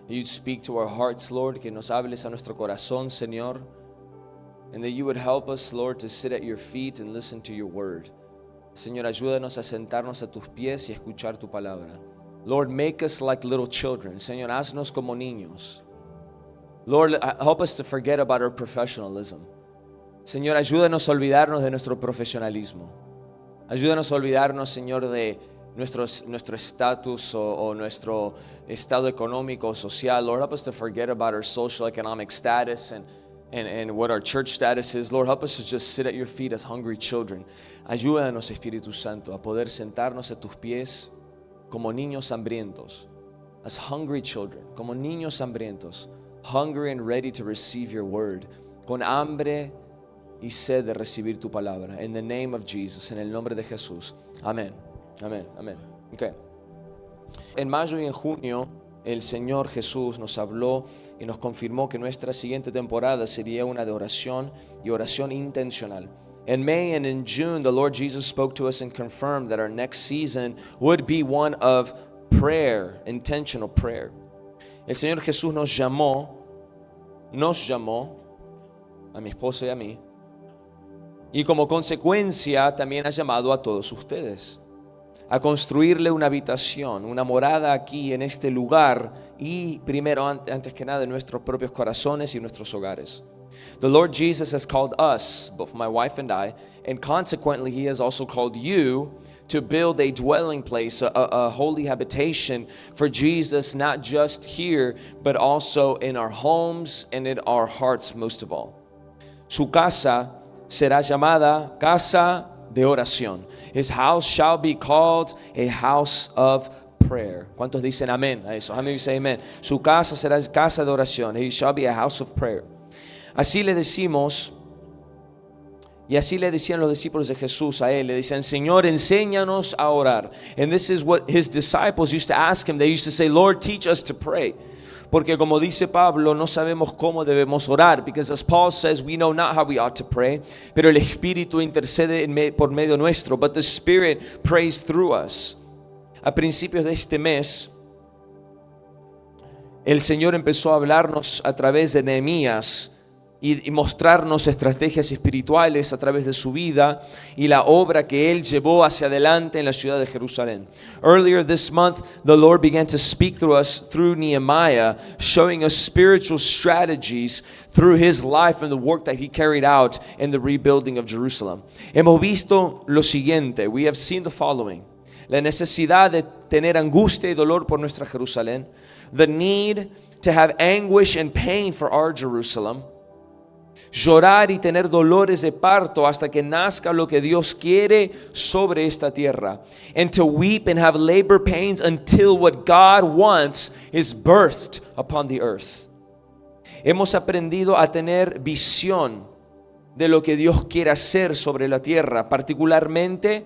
You'd speak to our hearts, Lord, que nos hables a nuestro corazón, Señor. And that you would help us, Lord, to sit at your feet and listen to your word. Señor, ayúdanos a sentarnos a tus pies y a escuchar tu palabra. Lord, make us like little children. Señor, haznos como niños. Lord, help us to forget about our professionalism. Señor, ayúdanos a olvidarnos de nuestro profesionalismo. Ayúdanos a olvidarnos, Señor, de nuestro estatus o nuestro estado económico o social. Lord, help us to forget about our social economic status and what our church status is. Lord, help us to just sit at your feet as hungry children. Ayúdanos, Espíritu Santo, a poder sentarnos a tus pies como niños hambrientos, as hungry children, como niños hambrientos, hungry and ready to receive your word, con hambre y sed de recibir tu palabra. In the name of Jesus, en el nombre de Jesús. Amén. Amén. Amén. Okay. En mayo y en junio, el Señor Jesús nos habló y nos confirmó que nuestra siguiente temporada sería una de oración y oración intencional. In May and in June, the Lord Jesus spoke to us and confirmed that our next season would be one of prayer, intentional prayer. El Señor Jesús nos llamó a mi esposa y a mí, y como consecuencia también ha llamado a todos ustedes a construirle una habitación, una morada aquí en este lugar y primero, antes que nada, en nuestros propios corazones y nuestros hogares. The Lord Jesus has called us, both my wife and I, and consequently He has also called you to build a dwelling place, a holy habitation for Jesus, not just here, but also in our homes and in our hearts most of all. Su casa será llamada casa de oración. His house shall be called a house of prayer. ¿Cuántos dicen amén a eso? How many say amen? Su casa será casa de oración. He shall be a house of prayer. Así le decimos, y así le decían los discípulos de Jesús a él. Le decían, Señor, enséñanos a orar. And this is what his disciples used to ask him. They used to say, Lord, teach us to pray. Porque como dice Pablo, no sabemos cómo debemos orar. Because as Paul says, we know not how we ought to pray. Pero el Espíritu intercede por medio nuestro. But the Spirit prays through us. A principios de este mes, el Señor empezó a hablarnos a través de Nehemías y mostrarnos estrategias espirituales a través de su vida y la obra que él llevó hacia adelante en la ciudad de Jerusalén. Earlier this month, the Lord began to speak through us through Nehemiah, showing us spiritual strategies through his life and the work that he carried out in the rebuilding of Jerusalem. Hemos visto lo siguiente, we have seen the following: la necesidad de tener angustia y dolor por nuestra Jerusalén, the need to have anguish and pain for our Jerusalem, llorar y tener dolores de parto hasta que nazca lo que Dios quiere sobre esta tierra, and to weep and have labor pains until what God wants is birthed upon the earth. Hemos aprendido a tener visión de lo que Dios quiere hacer sobre la tierra, particularmente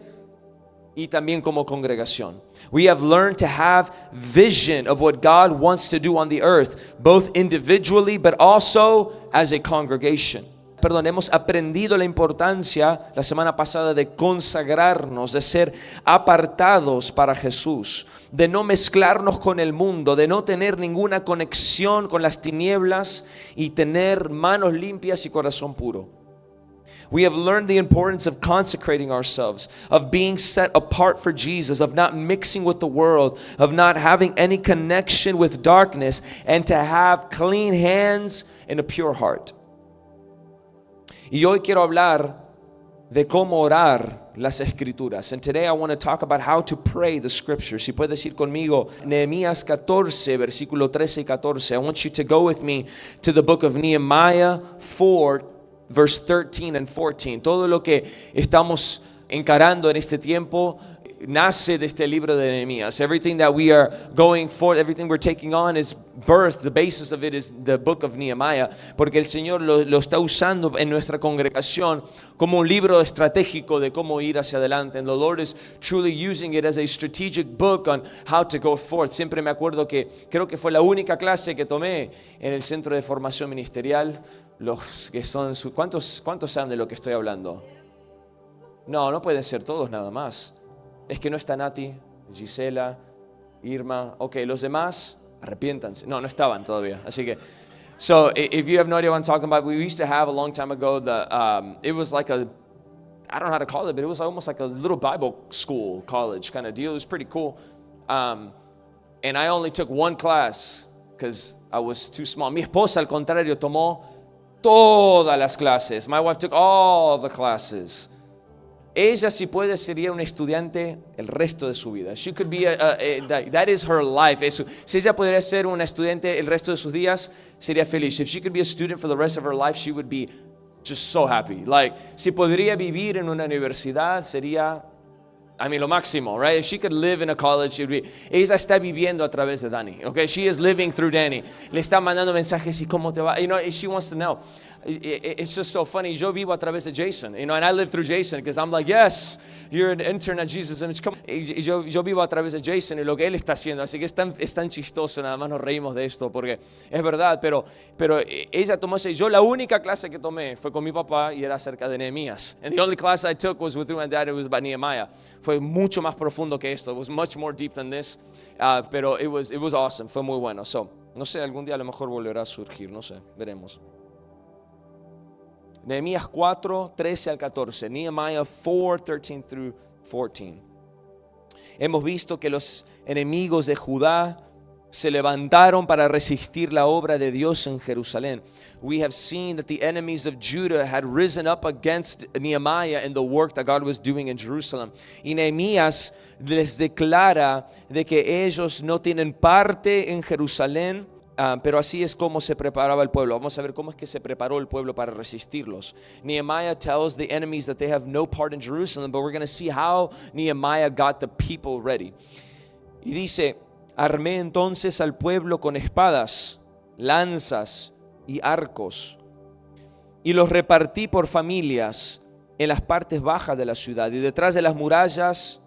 y también como congregación. We have learned to have vision of what God wants to do on the earth, both individually but also as a congregation. Hemos aprendido la importancia la semana pasada de consagrarnos, de ser apartados para Jesús, de no mezclarnos con el mundo, de no tener ninguna conexión con las tinieblas y tener manos limpias y corazón puro. We have learned the importance of consecrating ourselves, of being set apart for Jesus, of not mixing with the world, of not having any connection with darkness, and to have clean hands and a pure heart. Y hoy quiero hablar de cómo orar las escrituras. And today I want to talk about how to pray the scriptures. Si puedes ir conmigo, Nehemías 14, versículo 13 y 14. I want you to go with me to the book of Nehemiah 4, verse 13 and 14. Todo lo que estamos encarando en este tiempo nace de este libro de Nehemías. Everything that we are going for, everything we're taking on is birth. The basis of it is the book of Nehemiah, porque el Señor lo está usando en nuestra congregación como un libro estratégico de cómo ir hacia adelante. And the Lord is truly using it as a strategic book on how to go forth. Siempre me acuerdo que creo que fue la única clase que tomé en el centro de formación ministerial. Los que son ¿cuántos saben de lo que estoy hablando? No pueden ser todos nada más. Es que no está Nati, Gisela, Irma. Ok, los demás, Arrepiéntanse. No estaban todavía. Así que, so if you have no idea what I'm talking about, we used to have a long time ago, it was like I don't know how to call it, but it was almost like a little Bible school, college kind of deal. It was pretty cool. And I only took one class because I was too small. Mi esposa, al contrario, tomó todas las clases. My wife took all the classes. Ella, si puede, sería una estudiante el resto de su vida. She could be that is her life. Si ella pudiera ser una estudiante el resto de sus días, sería feliz. If she could be a student for the rest of her life, she would be just so happy. Like, si podría vivir en una universidad, sería, lo máximo, right? If she could live in a college, ella está viviendo a través de Dani, okay? She is living through Dani. Le está mandando mensajes y cómo te va. She wants to know. It's just so funny. Yo vivo a través de Jason, and I live through Jason because I'm like, yes, you're an intern at Jesus Image. Yo vivo a través de Jason y lo que él está haciendo. Así que es tan chistoso, nada más nos reímos de esto porque es verdad, pero ella tomó yo la única clase que tomé fue con mi papá y era acerca de Nehemías. And the only class I took was with my dad. It was about Nehemiah. Fue mucho más profundo que esto. It was much more deep than this. Pero it was awesome. Fue muy bueno. So, no sé, algún día a lo mejor volverá a surgir. No sé, veremos. Nehemías 4, 13 al 14. Nehemiah 4, 13 through 14. Hemos visto que los enemigos de Judá se levantaron para resistir la obra de Dios en Jerusalén. We have seen that the enemies of Judah had risen up against Nehemiah and the work that God was doing in Jerusalem. Y Nehemías les declara de que ellos no tienen parte en Jerusalén, pero así es como se preparaba el pueblo. Vamos a ver cómo es que se preparó el pueblo para resistirlos. Nehemiah tells the enemies that they have no part in Jerusalem, but we're going to see how Nehemiah got the people ready. Y dice, armé entonces al pueblo con espadas, lanzas y arcos, y los repartí por familias en las partes bajas de la ciudad y detrás de las murallas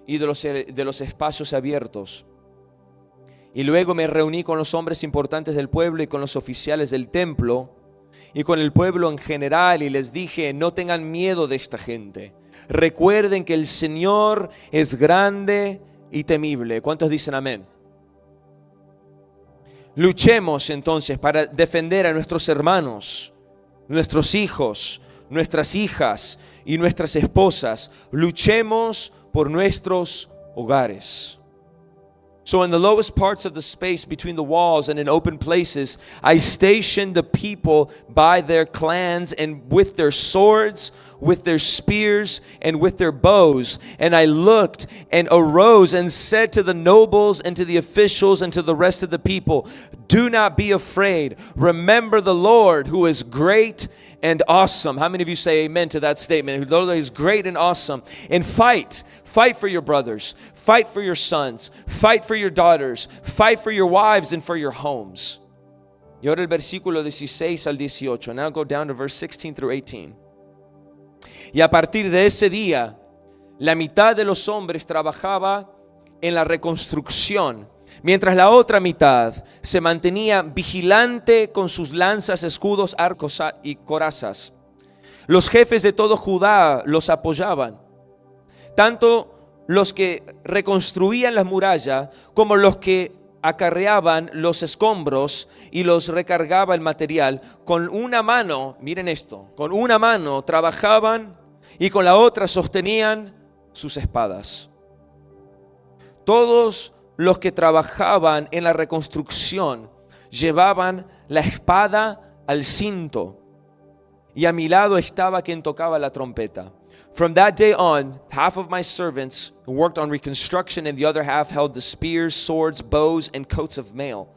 y de los espacios abiertos. Y luego me reuní con los hombres importantes del pueblo y con los oficiales del templo y con el pueblo en general y les dije, no tengan miedo de esta gente. Recuerden que el Señor es grande y temible. ¿Cuántos dicen amén? Luchemos entonces para defender a nuestros hermanos, nuestros hijos, nuestras hijas y nuestras esposas. Luchemos por nuestros hogares. So in the lowest parts of the space between the walls and in open places, I stationed the people by their clans and with their swords, with their spears, and with their bows. And I looked and arose and said to the nobles and to the officials and to the rest of the people, do not be afraid. Remember the Lord who is great and awesome. How many of you say amen to that statement? The Lord is great and awesome. And fight for your brothers. Fight for your sons. Fight for your daughters. Fight for your wives and for your homes. Y ahora el versículo 16 al 18. Now go down to verse 16 through 18. Y a partir de ese día, la mitad de los hombres trabajaba en la reconstrucción, mientras la otra mitad se mantenía vigilante con sus lanzas, escudos, arcos y corazas. Los jefes de todo Judá los apoyaban, tanto los que reconstruían las murallas como los que acarreaban los escombros y los recargaba el material. Con una mano, miren esto, con una mano trabajaban y con la otra sostenían sus espadas. Todos los que trabajaban en la reconstrucción llevaban la espada al cinto, y a mi lado estaba quien tocaba la trompeta. From that day on, half of my servants worked on reconstruction, and the other half held the spears, swords, bows, and coats of mail.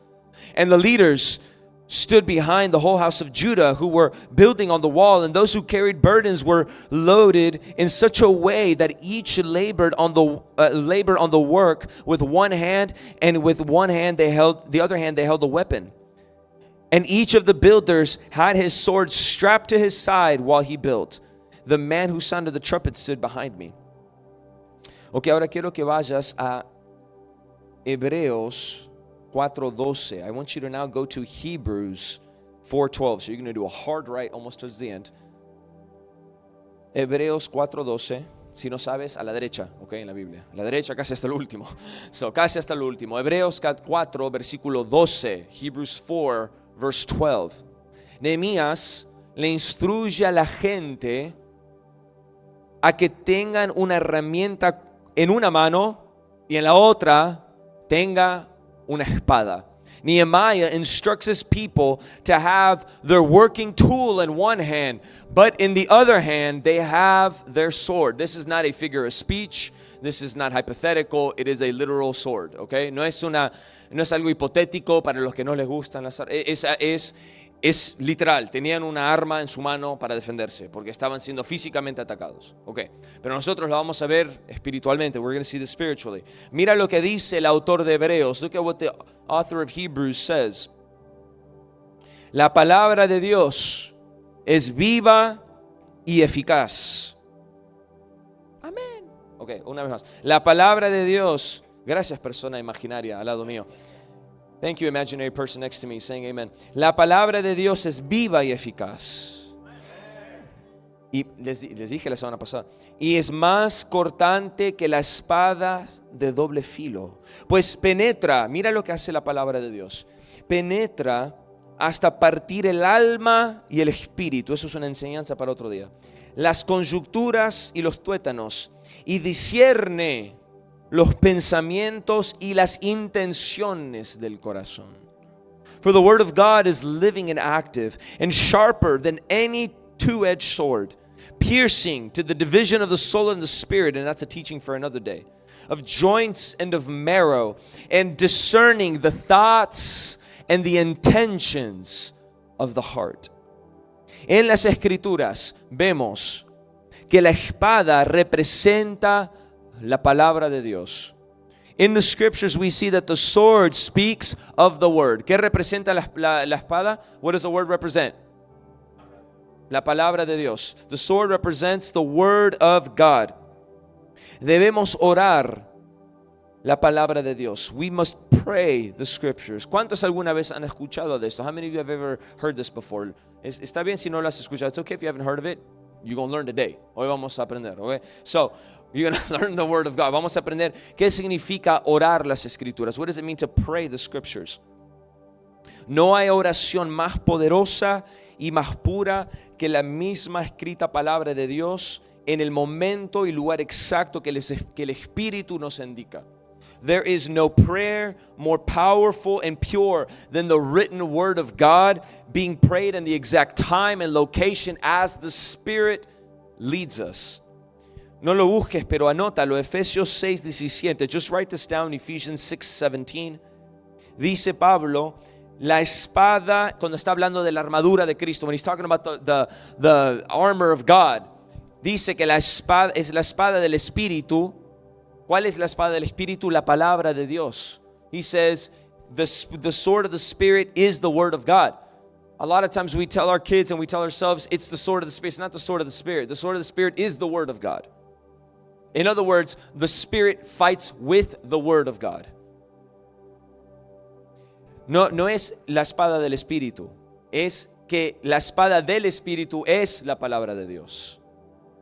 And the leaders stood behind the whole house of Judah who were building on the wall, and those who carried burdens were loaded in such a way that each labored on the work with one hand, and with one hand they held a weapon. And each of the builders had his sword strapped to his side while he built. The man who sounded the trumpet stood behind me. Ok, ahora quiero que vayas a Hebreos 4:12. I want you to now go to Hebrews 4:12. So you're going to do a hard right almost towards the end. Hebreos 4:12. Si no sabes, a la derecha, ok, en la Biblia. A la derecha, casi hasta el último. So, casi hasta el último. Hebreos 4, versículo 12. Hebrews 4, verse 12. Nehemías le instruye a la gente a que tengan una herramienta en una mano y en la otra tenga una espada. Nehemiah instructs his people to have their working tool in one hand, but in the other hand, they have their sword. This is not a figure of speech. This is not hypothetical. It is a literal sword, okay? No es algo hipotético para los que no les gustan las armas. Es literal, tenían una arma en su mano para defenderse, porque estaban siendo físicamente atacados. Okay. Pero nosotros lo vamos a ver espiritualmente. We're going to see this spiritually. Mira lo que dice el autor de Hebreos. Look at what the author of Hebrews says. La palabra de Dios es viva y eficaz. Amén. Ok, una vez más. La palabra de Dios, gracias persona imaginaria al lado mío. Thank you, imaginary person next to me, saying amen. La palabra de Dios es viva y eficaz. Y les dije la semana pasada. Y es más cortante que la espada de doble filo. Pues penetra, mira lo que hace la palabra de Dios. Penetra hasta partir el alma y el espíritu. Eso es una enseñanza para otro día. Las conjunturas y los tuétanos. Y discierne los pensamientos y las intenciones del corazón. For the word of God is living and active and sharper than any two-edged sword, piercing to the division of the soul and the spirit, and that's a teaching for another day, of joints and of marrow, and discerning the thoughts and the intentions of the heart. En las Escrituras vemos que la espada representa la palabra de Dios. In the scriptures we see that the sword speaks of the word. ¿Qué representa la espada? What does the word represent? La palabra de Dios. The sword represents the word of God. Debemos orar la palabra de Dios. We must pray the scriptures. ¿Cuántos alguna vez han escuchado de esto? How many of you have ever heard this before? Está bien si no lo has escuchado. It's okay if you haven't heard of it. You're going to learn today. Hoy vamos a aprender, okay? So, you're going to learn the word of God. Vamos a aprender qué significa orar las escrituras. What does it mean to pray the scriptures? No hay oración más poderosa y más pura que la misma escrita palabra de Dios en el momento y lugar exacto que el Espíritu nos indica. There is no prayer more powerful and pure than the written word of God being prayed in the exact time and location as the Spirit leads us. No lo busques, pero anótalo. Efesios 6:17. Just write this down. Ephesians 6:17. Dice Pablo, la espada, cuando está hablando de la armadura de Cristo, when he's talking about the armor of God, dice que la espada es la espada del Espíritu. ¿Cuál es la espada del Espíritu? La palabra de Dios. He says, the sword of the Spirit is the word of God. A lot of times we tell our kids and we tell ourselves, it's the sword of the Spirit. It's not the sword of the Spirit. The sword of the Spirit is the word of God. In other words, the Spirit fights with the word of God. No es la espada del Espíritu. Es que la espada del Espíritu es la palabra de Dios.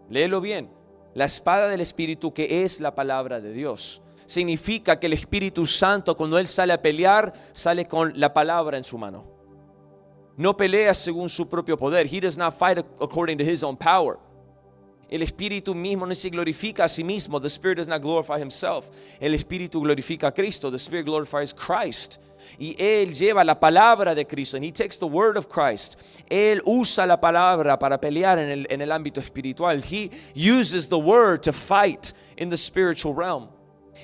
Léelo bien. La espada del Espíritu, que es la palabra de Dios, significa que el Espíritu Santo, cuando Él sale a pelear, sale con la palabra en su mano. No pelea según su propio poder. He does not fight according to his own power. El Espíritu mismo no se glorifica a sí mismo. The Spirit does not glorify himself. El Espíritu glorifica a Cristo. The Spirit glorifies Christ. Y Él lleva la palabra de Cristo. And He takes the word of Christ. Él usa la palabra para pelear en el ámbito espiritual. He uses the word to fight in the spiritual realm.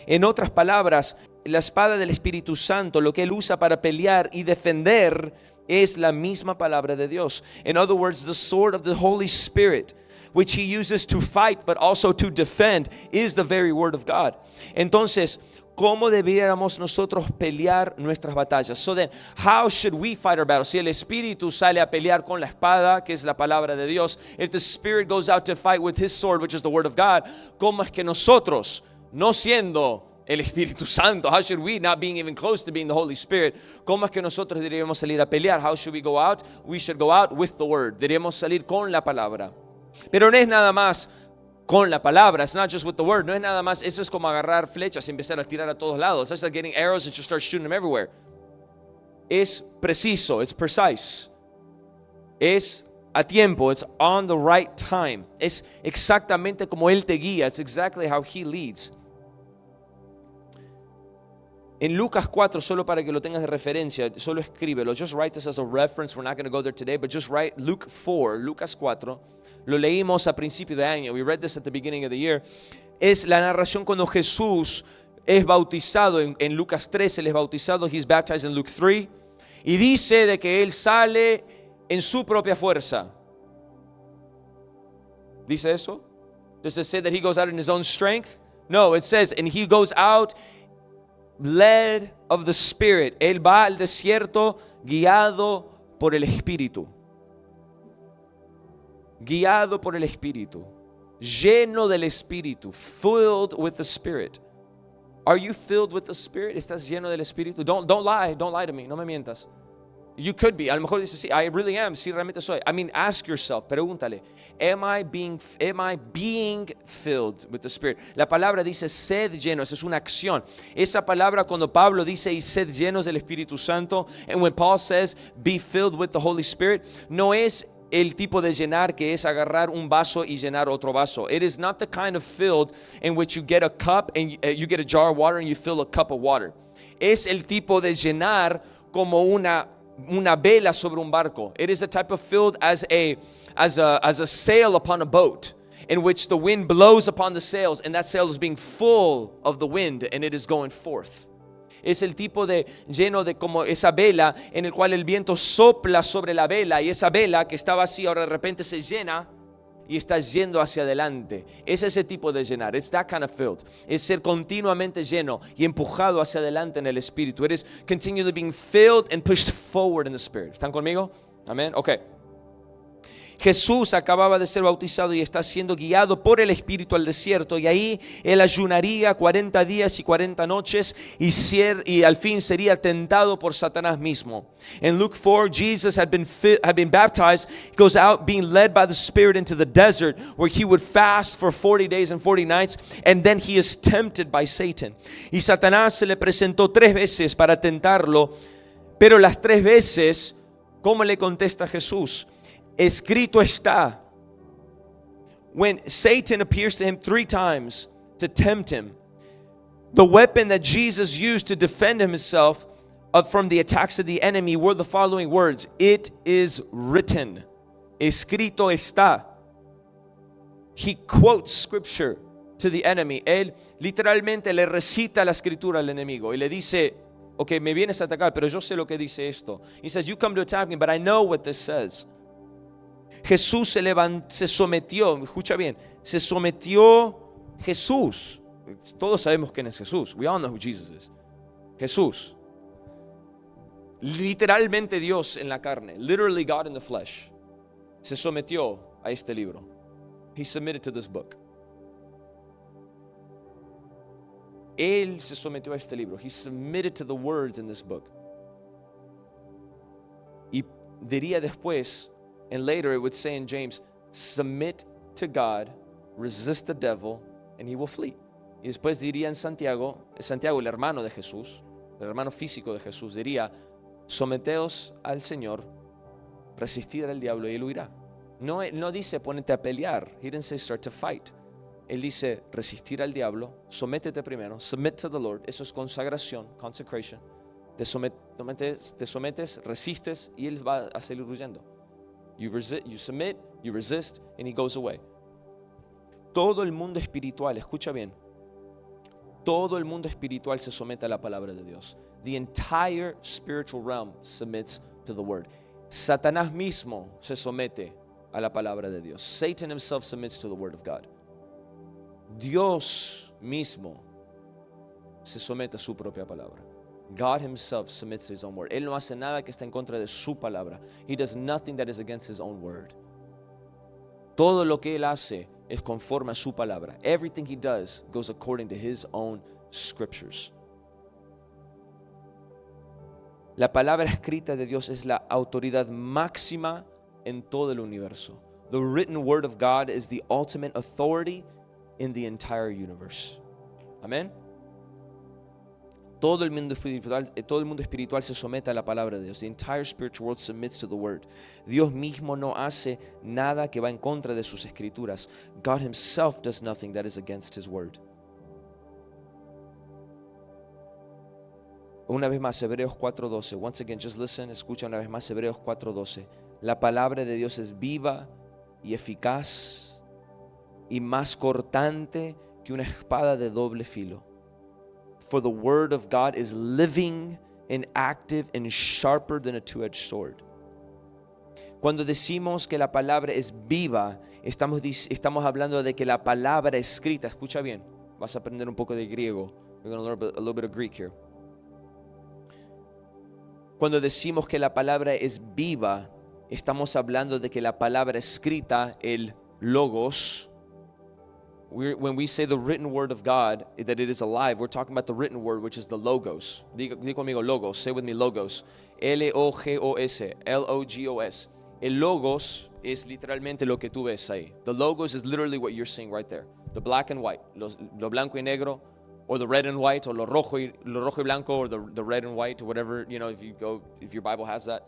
En otras palabras, la espada del Espíritu Santo, lo que Él usa para pelear y defender, es la misma palabra de Dios. In other words, the sword of the Holy Spirit, which He uses to fight but also to defend, is the very word of God. Entonces, ¿cómo debiéramos nosotros pelear nuestras batallas? So then, how should we fight our battles? Si el Espíritu sale a pelear con la espada, que es la palabra de Dios, if the Spirit goes out to fight with His sword, which is the word of God, ¿cómo es que nosotros, no siendo el Espíritu Santo, how should we, not being even close to being the Holy Spirit, cómo es que nosotros deberíamos salir a pelear? How should we go out? We should go out with the word. Deberíamos salir con la palabra. Pero no es nada más con la palabra. It's not just with the word. No es nada más. Eso es como agarrar flechas y empezar a tirar a todos lados. That's like getting arrows and just start shooting them everywhere. Es preciso. It's precise. Es a tiempo. It's on the right time. Es exactamente como Él te guía. It's exactly how He leads. En Lucas 4, solo para que lo tengas de referencia, solo escríbelo. Just write this as a reference. We're not going to go there today, but just write Luke 4, Lucas 4. Lo leímos a principio de año. We read this at the beginning of the year. Es la narración cuando Jesús es bautizado. En Lucas 3 Él es bautizado. He's baptized in Luke 3. Y dice de que Él sale en su propia fuerza. ¿Dice eso? Does it say that He goes out in His own strength? No, it says, and He goes out led of the Spirit. Él va al desierto guiado por el Espíritu. Guiado por el Espíritu. Lleno del Espíritu. Filled with the Spirit. Are you filled with the Spirit? ¿Estás lleno del Espíritu? Don't lie. Don't lie to me. No me mientas. You could be. A lo mejor dices, sí, I really am. Sí, realmente soy. I mean, ask yourself. Pregúntale. Am I being filled with the Spirit? La palabra dice sed llenos. Es una acción. Esa palabra cuando Pablo dice y sed llenos del Espíritu Santo, and when Paul says be filled with the Holy Spirit, no es el tipo de llenar que es agarrar un vaso y llenar otro vaso. It is not the kind of filled in which you get a cup and you get a jar of water and you fill a cup of water. Es el tipo de llenar como una vela sobre un barco. It is a type of filled as a sail upon a boat, in which the wind blows upon the sails, and that sail is being full of the wind, and it is going forth. Es el tipo de lleno de como esa vela en el cual el viento sopla sobre la vela, y esa vela que está vacía ahora de repente se llena y está yendo hacia adelante. Es ese tipo de llenar. It's that kind of filled. Es ser continuamente lleno y empujado hacia adelante en el Espíritu. It is continually being filled and pushed forward in the Spirit. ¿Están conmigo? Amén. Okay. Jesús acababa de ser bautizado y está siendo guiado por el Espíritu al desierto, y ahí Él ayunaría 40 días y 40 noches y al fin sería tentado por Satanás mismo. In Luke 4, Jesus had been baptized. He goes out being led by the Spirit into the desert, where He would fast for 40 days and 40 nights, and then He is tempted by Satan. Y Satanás se le presentó 3 veces para tentarlo, pero las 3 veces, ¿cómo le contesta Jesús? Escrito está. When Satan appears to him 3 times to tempt him, the weapon that Jesus used to defend himself from the attacks of the enemy were the following words: it is written. Escrito está. He quotes scripture to the enemy. Él literalmente le recita la escritura al enemigo y le dice, okay, me vienes a atacar, pero yo sé lo que dice esto. He says, you come to attack me, but I know what this says. Jesús se sometió, escucha bien, se sometió Jesús. Todos sabemos quién es Jesús. We all know who Jesus is. Jesús. Literalmente Dios en la carne. Literally God in the flesh. Se sometió a este libro. He submitted to this book. Él se sometió a este libro. He submitted to the words in this book. Y diría después, and later it would say in James, submit to God, resist the devil, and he will flee. Y después diría en Santiago, el hermano de Jesús, el hermano físico de Jesús, diría, someteos al Señor, resistir al diablo y él huirá. No dice ponete a pelear. He didn't say start to fight. Él dice resistir al diablo, sométete primero, submit to the Lord. Eso es consagración, consecration. Te sometes, resistes y él va a salir huyendo. You submit, you resist, and he goes away. Todo el mundo espiritual, escucha bien, todo el mundo espiritual se somete a la palabra de Dios. The entire spiritual realm submits to the word. Satanás mismo se somete a la palabra de Dios. Satan himself submits to the word of God. Dios mismo se somete a su propia palabra. God himself submits to his own word. Él no hace nada que esté en contra de su palabra. He does nothing that is against his own word. Todo lo que él hace es conforme a su palabra. Everything he does goes according to his own scriptures. La palabra escrita de Dios es la autoridad máxima en todo el universo. The written word of God is the ultimate authority in the entire universe. Amén. Todo el mundo espiritual se somete a la palabra de Dios. The entire spiritual world submits to the word. Dios mismo no hace nada que va en contra de sus escrituras. God himself does nothing that is against his word. Una vez más, Hebreos 4:12. Once again, just listen, escucha una vez más Hebreos 4:12. La palabra de Dios es viva y eficaz y más cortante que una espada de doble filo. For the word of God is living and active and sharper than a two-edged sword. Cuando decimos que la palabra es viva, estamos hablando de que la palabra escrita, escucha bien, vas a aprender un poco de griego. We're going to learn a little bit of Greek here. Cuando decimos que la palabra es viva, estamos hablando de que la palabra escrita, el logos, when we say the written word of God, that it is alive, we're talking about the written word, which is the logos. Diga conmigo logos. Say with me logos. L-O-G-O-S. L-O-G-O-S. El logos es literalmente lo que tú ves ahí. The logos is literally what you're seeing right there. The black and white. Lo blanco y negro. Or the red and white. Or lo rojo y blanco. Or the red and white. Or whatever, if your Bible has that.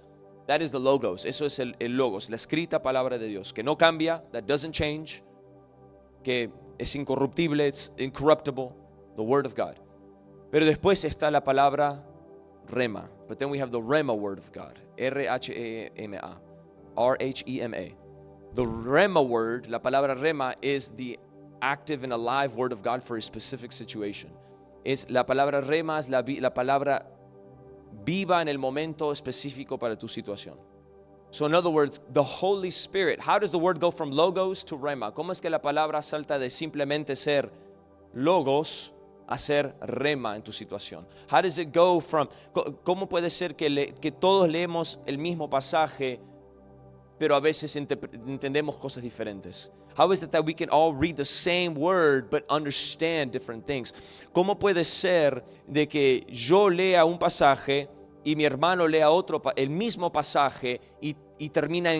That is the logos. Eso es el logos. La escrita palabra de Dios. Que no cambia. That doesn't change. Que es incorruptible, it's incorruptible, the word of God. Pero después está la palabra rema. But then we have the rema word of God. R-H-E-M-A. R-H-E-M-A. The rema word, la palabra rema, is the active and alive word of God for a specific situation. La palabra rema es la palabra viva en el momento específico para tu situación. So in other words, the Holy Spirit, how does the word go from logos to rema? ¿Cómo es que la palabra salta de simplemente ser logos a ser rema en tu situación? How does it go from, ¿cómo puede ser que todos leemos el mismo pasaje, pero a veces entendemos cosas diferentes? How is it that we can all read the same word but understand different things? ¿Cómo puede ser de que yo lea un pasaje y mi hermano lea el mismo pasaje y termina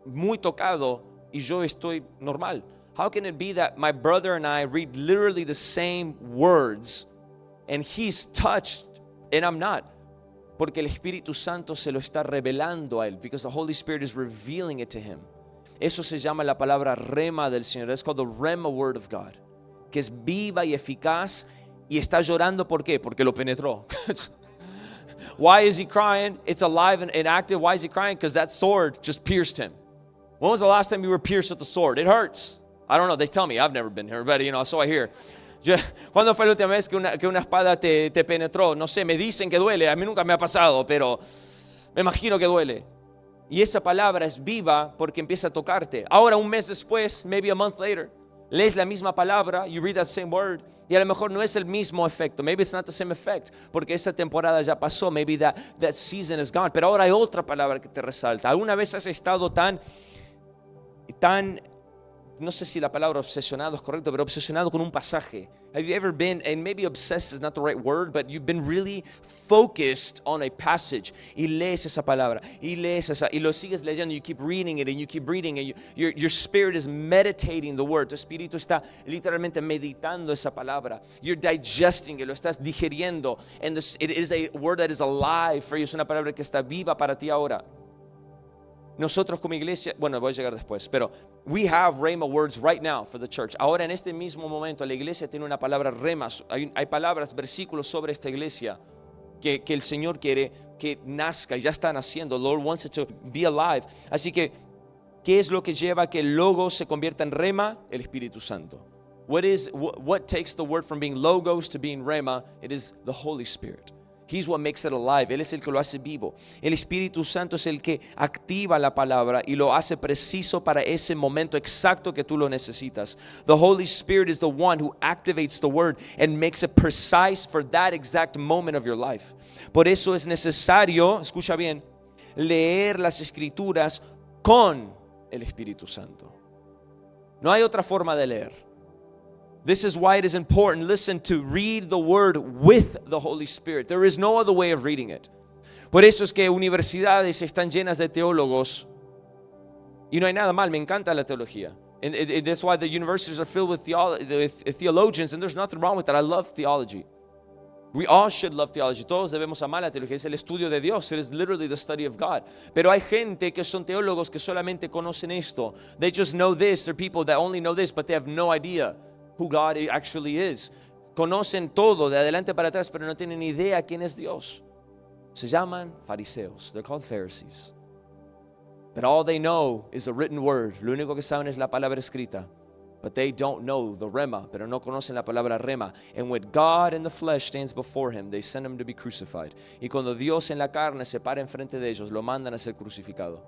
muy tocado y yo estoy normal? How can it be that my brother and I read literally the same words and he's touched and I'm not? Porque el Espíritu Santo se lo está revelando a él. Because the Holy Spirit is revealing it to him. Eso se llama la palabra rema del Señor. It's called the rema word of God. Que es viva y eficaz y está llorando. ¿Por qué? Porque lo penetró. Why is he crying? It's alive and active. Why is he crying? Because that sword just pierced him. When was the last time you were pierced with a sword? It hurts. I don't know. They tell me. I've never been here, but so I hear. ¿Cuándo fue la última vez que una espada te penetró? No sé, me dicen que duele. A mí nunca me ha pasado, pero me imagino que duele. Y esa palabra es viva porque empieza a tocarte. Ahora, un mes después, maybe a month later, lees la misma palabra, you read that same word, y a lo mejor no es el mismo efecto. Maybe it's not the same effect, porque esa temporada ya pasó. Maybe that season is gone. Pero ahora hay otra palabra que te resalta. ¿Alguna vez has estado tan, no sé si la palabra obsesionado es correcto, pero obsesionado con un pasaje? Have you ever been, and maybe obsessed is not the right word, but you've been really focused on a passage, y lees esa palabra, y lo sigues leyendo, you keep reading it, and you keep reading it, your spirit is meditating the word, tu espíritu está literalmente meditando esa palabra, you're digesting it, lo estás digeriendo, and it is a word that is alive for you, es una palabra que está viva para ti ahora. Nosotros como iglesia, bueno, voy a llegar después, pero we have rhema words right now for the church. Ahora en este mismo momento la iglesia tiene una palabra rhema. Hay palabras, versículos sobre esta iglesia que el Señor quiere que nazca, ya está naciendo. Lord wants it to be alive. Así que, ¿qué es lo que lleva a que el logos se convierta en rhema? El Espíritu Santo. What takes the word from being logos to being rhema? It is the Holy Spirit. He's what makes it alive. Él es el que lo hace vivo. El Espíritu Santo es el que activa la palabra y lo hace preciso para ese momento exacto que tú lo necesitas. The Holy Spirit is the one who activates the word and makes it precise for that exact moment of your life. Por eso es necesario, escucha bien, leer las Escrituras con el Espíritu Santo. No hay otra forma de leer. This is why it is important, listen, to read the word with the Holy Spirit. There is no other way of reading it. Por eso es que universidades están llenas de teólogos. Y no hay nada mal, me encanta la teología. And that's why the universities are filled with theologians, and there's nothing wrong with that. I love theology. We all should love theology. Todos debemos amar la teología. Es el estudio de Dios. It is literally the study of God. Pero hay gente que son teólogos que solamente conocen esto. They just know this. They're people that only know this, but they have no idea who God actually is. Conocen todo de adelante para atrás, pero no tienen idea quién es Dios. Se llaman fariseos. They're called Pharisees. But all they know is the written word. Lo único que saben es la palabra escrita. But they don't know the rema, pero no conocen la palabra rema. And when God in the flesh stands before him, they send him to be crucified. Y cuando Dios en la carne se para enfrente de ellos, lo mandan a ser crucificado.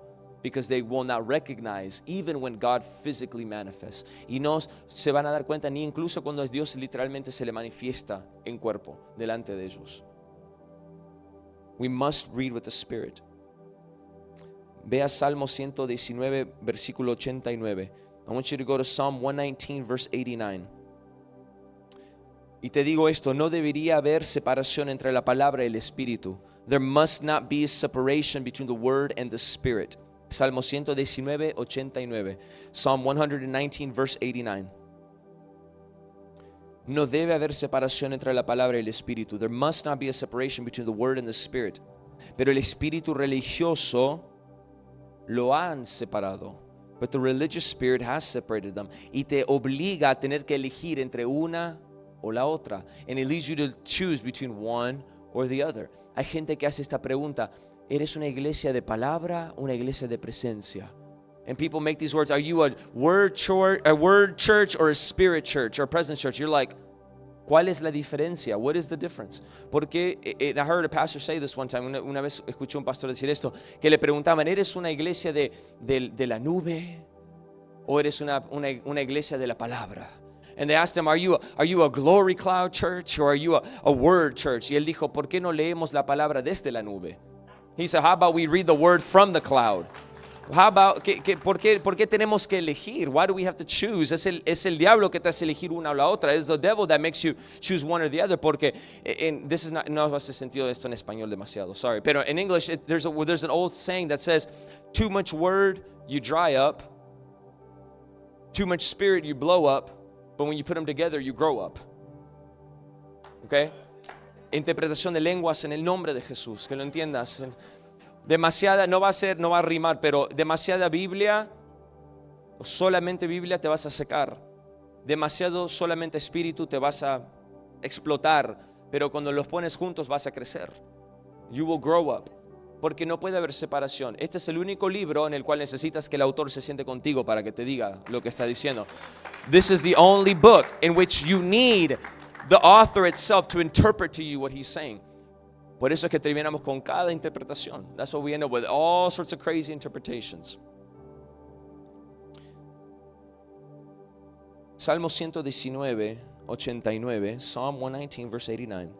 Because they will not recognize even when God physically manifests. Y no se van a dar cuenta ni incluso cuando Dios literalmente se le manifiesta en cuerpo delante de ellos. We must read with the Spirit. Vea Salmo 119, versículo 89. I want you to go to Psalm 119, verse 89. Y te digo esto, no debería haber separación entre la palabra y el espíritu. There must not be a separation between the word and the spirit. Salmo 119, 89. Psalm 119, verse 89. No debe haber separación entre la palabra y el espíritu. There must not be a separation between the word and the spirit. Pero el espíritu religioso lo han separado. But the religious spirit has separated them. Y te obliga a tener que elegir entre una o la otra. And it leads you to choose between one or the other. Hay gente que hace esta pregunta. ¿Eres una iglesia de palabra o una iglesia de presencia? And people make these words. Are you a word church or a spirit church or a presence church? You're like, ¿cuál es la diferencia? What is the difference? Porque I heard a pastor say this one time. Una vez escuché un pastor decir esto, que le preguntaban, ¿eres una iglesia de la nube o eres una iglesia de la palabra? And they asked him, are you a glory cloud church or are you a word church? Y él dijo, ¿por qué no leemos la palabra desde la nube? He said, how about we read the word from the cloud? How about, ¿por qué tenemos que elegir? Why do we have to choose? Es el diablo que te hace elegir una o la otra. It's the devil that makes you choose one or the other. Porque this is not, no hace sentido esto en español demasiado. Sorry. Pero in English, there's an old saying that says, too much word, you dry up. Too much spirit, you blow up. But when you put them together, you grow up. Okay? Interpretación de lenguas en el nombre de Jesús. Que lo entiendas. Demasiada, no va a rimar, pero demasiada Biblia, o solamente Biblia te vas a secar. Demasiado solamente espíritu te vas a explotar, pero cuando los pones juntos vas a crecer. You will grow up. Porque no puede haber separación. Este es el único libro en el cual necesitas que el autor se siente contigo para que te diga lo que está diciendo. This is the only book in which you need the author itself to interpret to you what he's saying. Por eso es que terminamos con cada interpretación. That's why we end up with all sorts of crazy interpretations. Salmo 119, 89, Psalm 119, verse 89.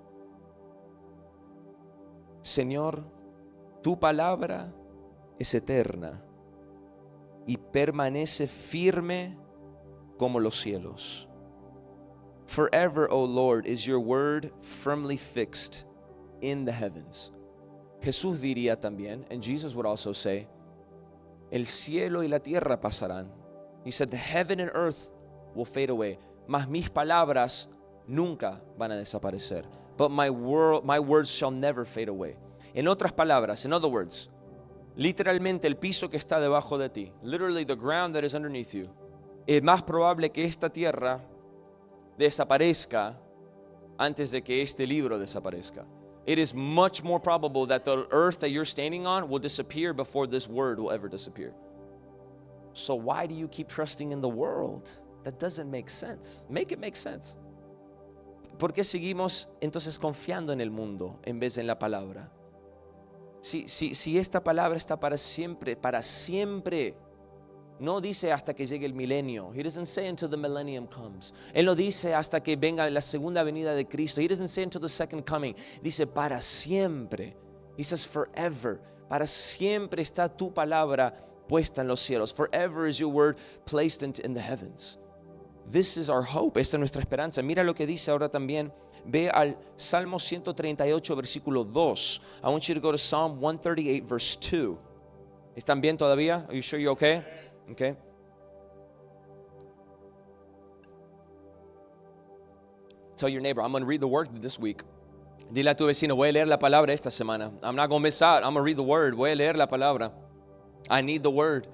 Señor, tu palabra es eterna y permanece firme como los cielos. Forever, O Lord, is your word firmly fixed in the heavens. Jesús diría también, and Jesus would also say, el cielo y la tierra pasarán. He said, the heaven and earth will fade away, mas mis palabras nunca van a desaparecer. But my words shall never fade away. En otras palabras, in other words, literalmente el piso que está debajo de ti, literally the ground that is underneath you, es más probable que esta tierra desaparezca antes de que este libro desaparezca. It is much more probable that the earth that you're standing on will disappear before this word will ever disappear. So why do you keep trusting in the world? That doesn't make sense. Make it make sense. ¿Por qué seguimos entonces confiando en el mundo en vez de en la palabra? Si esta palabra está para siempre, no dice hasta que llegue el milenio. He doesn't say until the millennium comes. Él no dice hasta que venga la segunda venida de Cristo. He doesn't say until the second coming. Dice para siempre. He says forever. Para siempre está tu palabra puesta en los cielos. Forever is your word placed in the heavens. This is our hope. Esta es nuestra esperanza. Mira lo que dice ahora también. Ve al Salmo 138, versículo 2. I want you to go to Psalm 138, verse 2. ¿Están bien todavía? Are you sure you're okay? Okay. Tell your neighbor, I'm going to read the word this week. Dile a tu vecino, voy a leer la palabra esta semana. I'm not going to miss out. I'm going to read the word. Voy a leer la palabra. I need the word.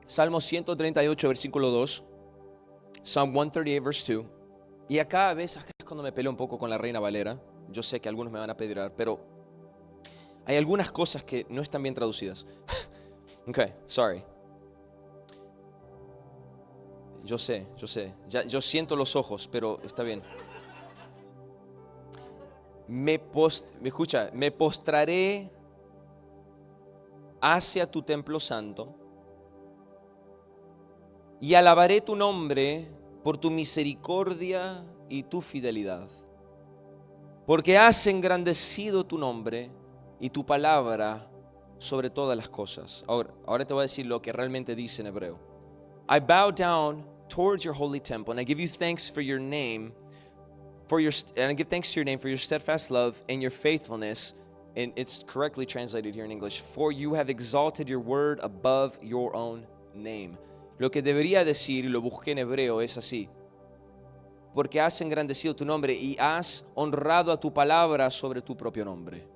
Salmo 138, versículo 2. Psalm 138, verse 2. Y acá, ves, acá es cuando me peleo un poco con la Reina Valera. Yo sé que algunos me van a pedir, pero hay algunas cosas que no están bien traducidas. Okay, sorry. Yo sé. Yo siento los ojos, pero está bien. Me postraré hacia tu templo santo y alabaré tu nombre por tu misericordia y tu fidelidad, porque has engrandecido tu nombre y tu palabra sobre todas las cosas. Ahora te voy a decir lo que realmente dice en hebreo. I bow down towards your holy temple, and I give you thanks for your name, and I give thanks to your name for your steadfast love and your faithfulness. And it's correctly translated here in English. For you have exalted your word above your own name. Lo que debería decir, y lo busqué en hebreo, es así. Porque has engrandecido tu nombre y has honrado a tu palabra sobre tu propio nombre.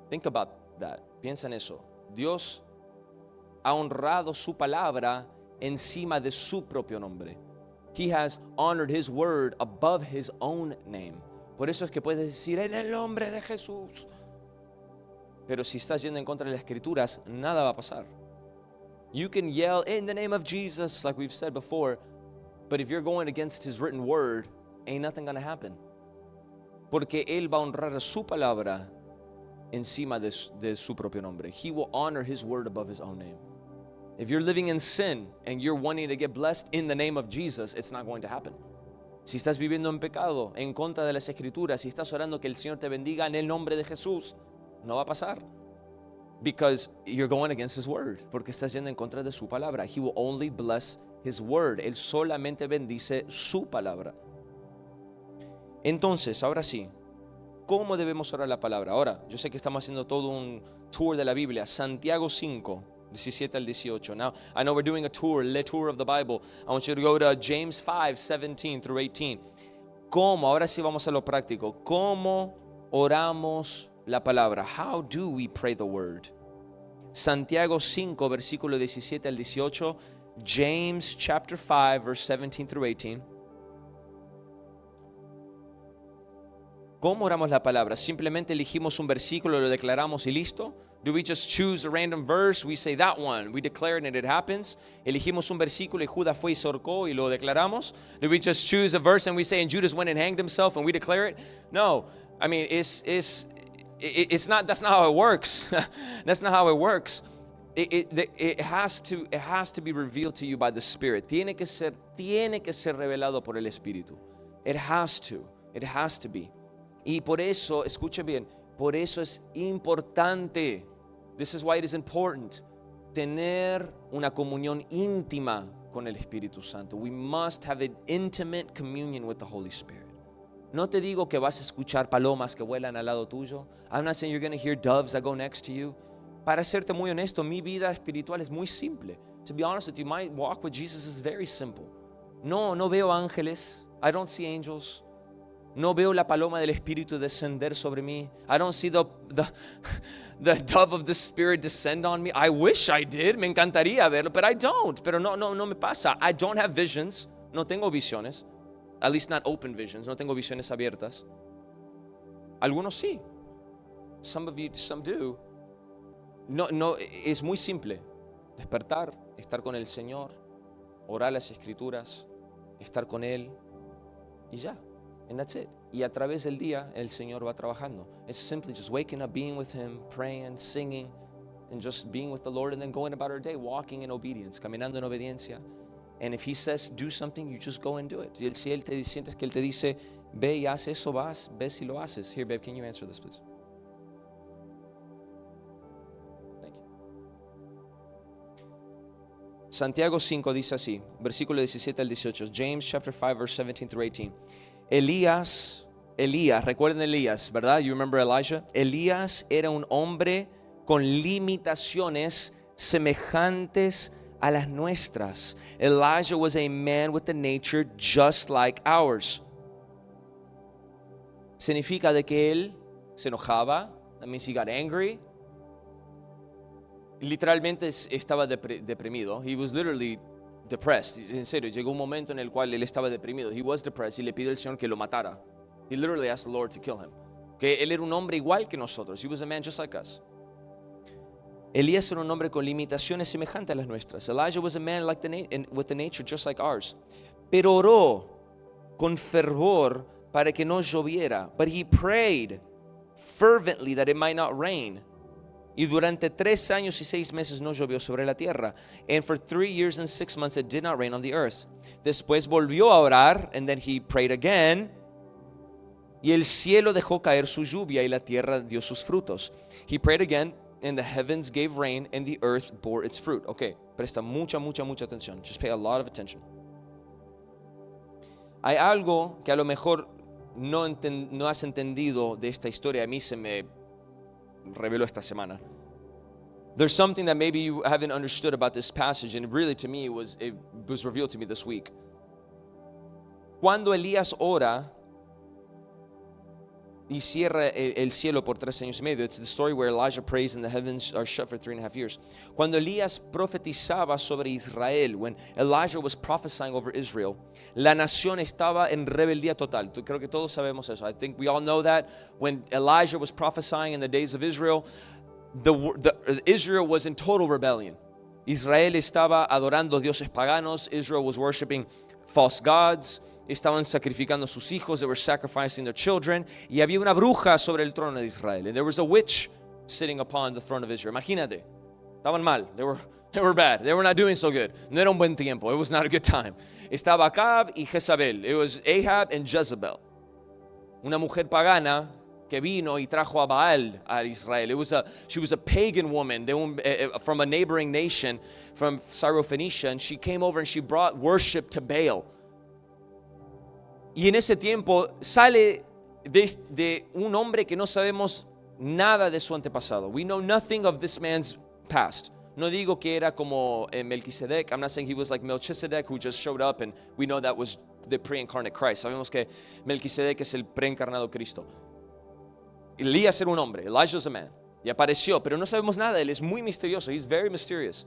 Think about that. Piensa en eso. Dios ha honrado su palabra encima de su propio nombre. He has honored his word above his own name. Por eso es que puedes decir en el nombre de Jesús. Pero si estás yendo en contra de las escrituras, nada va a pasar. You can yell in the name of Jesus, like we've said before, but if you're going against his written word, ain't nothing going to happen. Porque él va a honrar a su palabra encima de su propio nombre. He will honor his word above his own name. If you're living in sin and you're wanting to get blessed in the name of Jesus, it's not going to happen. Si estás viviendo en pecado, en contra de las escrituras, si estás orando que el Señor te bendiga en el nombre de Jesús, no va a pasar. Because you're going against his word. Porque estás yendo en contra de su palabra. He will only bless his word. Él solamente bendice su palabra. Entonces, ahora sí, ¿cómo debemos orar la palabra? Ahora, yo sé que estamos haciendo todo un tour de la Biblia. Santiago 5, 17 al 18. Now, I know we're doing a tour, le tour of the Bible. I want you to go to James 5, 17 through 18. ¿Cómo? Ahora sí vamos a lo práctico. ¿Cómo oramos la palabra? How do we pray the word? Santiago 5, versículo 17 al 18. James chapter 5, verse 17 through 18. ¿Cómo oramos la palabra? ¿Simplemente elegimos un versículo, lo declaramos y listo? Do we just choose a random verse? We say that one. We declare it and it happens. Elegimos un versículo y Judas fue y se ahorcó y lo declaramos. Do we just choose a verse and we say and Judas went and hanged himself and we declare it? No. I mean, it's not. That's not how it works. That's not how it works. It has to be revealed to you by the Spirit. Tiene que ser revelado por el Espíritu. It has to be. Y por eso, escuche bien, por eso es importante. This is why it is important. Tener una comunión íntima con el Espíritu Santo. We must have an intimate communion with the Holy Spirit. No te digo que vas a escuchar palomas que vuelan al lado tuyo. I'm not saying you're going to hear doves that go next to you. Para serte muy honesto, mi vida espiritual es muy simple. To be honest with you, my walk with Jesus is very simple. No veo ángeles. I don't see angels. No veo la paloma del Espíritu descender sobre mí. I don't see the dove of the Spirit descend on me. I wish I did. Me encantaría verlo, but I don't. Pero no me pasa. I don't have visions. No tengo visiones. At least not open visions. No tengo visiones abiertas. Algunos sí. Some do. No, es muy simple. Despertar, estar con el Señor, orar las Escrituras, estar con Él y ya. And that's it. Y a través del día el Señor va trabajando. It's simply just waking up, being with Him, praying, singing, and just being with the Lord, and then going about our day, walking in obedience, caminando en obediencia. And if He says do something, you just go and do it. Si Él te sientes que Él te dice ve y haz eso, vas, ve si lo haces. Here, babe, can you answer this, please? Thank you. Santiago 5 dice así, versículo 17 al 18. James chapter 5, verse 17 through 18. Elías, recuerden Elías, ¿verdad? You remember Elijah? Elías era un hombre con limitaciones semejantes a las nuestras. Elijah was a man with a nature just like ours. Significa de que él se enojaba. That means he got angry. Literalmente estaba deprimido. He was literally depressed. En serio, llegó un momento en el cual él estaba deprimido. He was depressed y le pidió al Señor que lo matara. He literally asked the Lord to kill him. Que él era un hombre igual que nosotros. He was a man just like us. Elías era un hombre con limitaciones semejantes a las nuestras. Elijah was a man like with a nature just like ours. Pero oró con fervor para que no lloviera. But he prayed fervently that it might not rain. Y durante 3 años y 6 meses no llovió sobre la tierra. And for 3 years and 6 months it did not rain on the earth. Después volvió a orar, and then he prayed again. Y el cielo dejó caer su lluvia y la tierra dio sus frutos. He prayed again, and the heavens gave rain, and the earth bore its fruit. Okay, presta mucha atención. Just pay a lot of attention. Hay algo que a lo mejor no has entendido de esta historia. A mí se me reveló esta semana. There's something that maybe you haven't understood about this passage, and really to me it was revealed to me this week. Cuando Elías ora y cierra el cielo por 3 años y medio, it's the story where Elijah prays and the heavens are shut for 3.5 years. Cuando Elías profetizaba sobre Israel, when Elijah was prophesying over Israel, la nación estaba en rebeldía total. Creo que todos sabemos eso. I think we all know that. When Elijah was prophesying in the days of Israel, Israel was in total rebellion. Israel estaba adorando dioses paganos. Israel was worshiping false gods. Estaban sacrificando a sus hijos. They were sacrificing their children. Y había una bruja sobre el trono de Israel. And there was a witch sitting upon the throne of Israel. Imagínate. Estaban mal. They were bad. They were not doing so good. No era un buen tiempo. It was not a good time. Estaba Acab y Jezabel. It was Ahab and Jezebel. Una mujer pagana que vino y trajo a Baal a Israel. She was a pagan woman from a neighboring nation, from Syrophoenicia, and she came over and she brought worship to Baal. Y en ese tiempo sale de un hombre que no sabemos nada de su antepasado. We know nothing of this man's past. No digo que era como Melquisedec. I'm not saying he was like Melchizedek who just showed up and we know that was the pre-incarnate Christ. Sabemos que Melquisedec es el pre-encarnado Cristo. Elías era un hombre. Elijah was a man. Y apareció, pero no sabemos nada. Él es muy misterioso. He's very mysterious.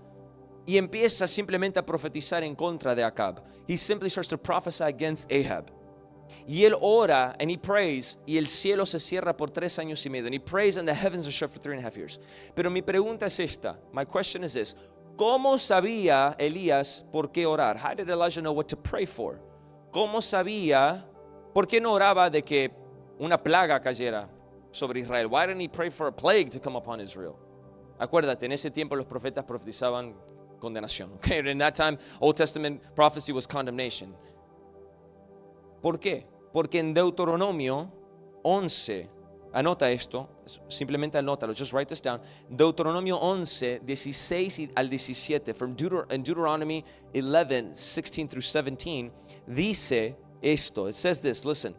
Y empieza simplemente a profetizar en contra de Acab. He simply starts to prophesy against Ahab. Y él ora and he prays y el cielo se cierra por 3 años y medio. And he prays and the heavens are shut for 3.5 years. Pero mi pregunta es esta. My question is this. ¿Cómo sabía Elías por qué orar? How did Elijah know what to pray for? ¿Cómo sabía? ¿Por qué no oraba de que una plaga cayera sobre Israel? Why didn't he pray for a plague to come upon Israel? Acuérdate, en ese tiempo los profetas profetizaban condenación. Okay? In that time, Old Testament prophecy was condemnation. ¿Por qué? Porque en Deuteronomio 11, anota esto, simplemente anótalo, just write this down. Deuteronomio 11, 16 al 17, in Deuteronomy 11, 16 through 17, dice esto. It says this, listen.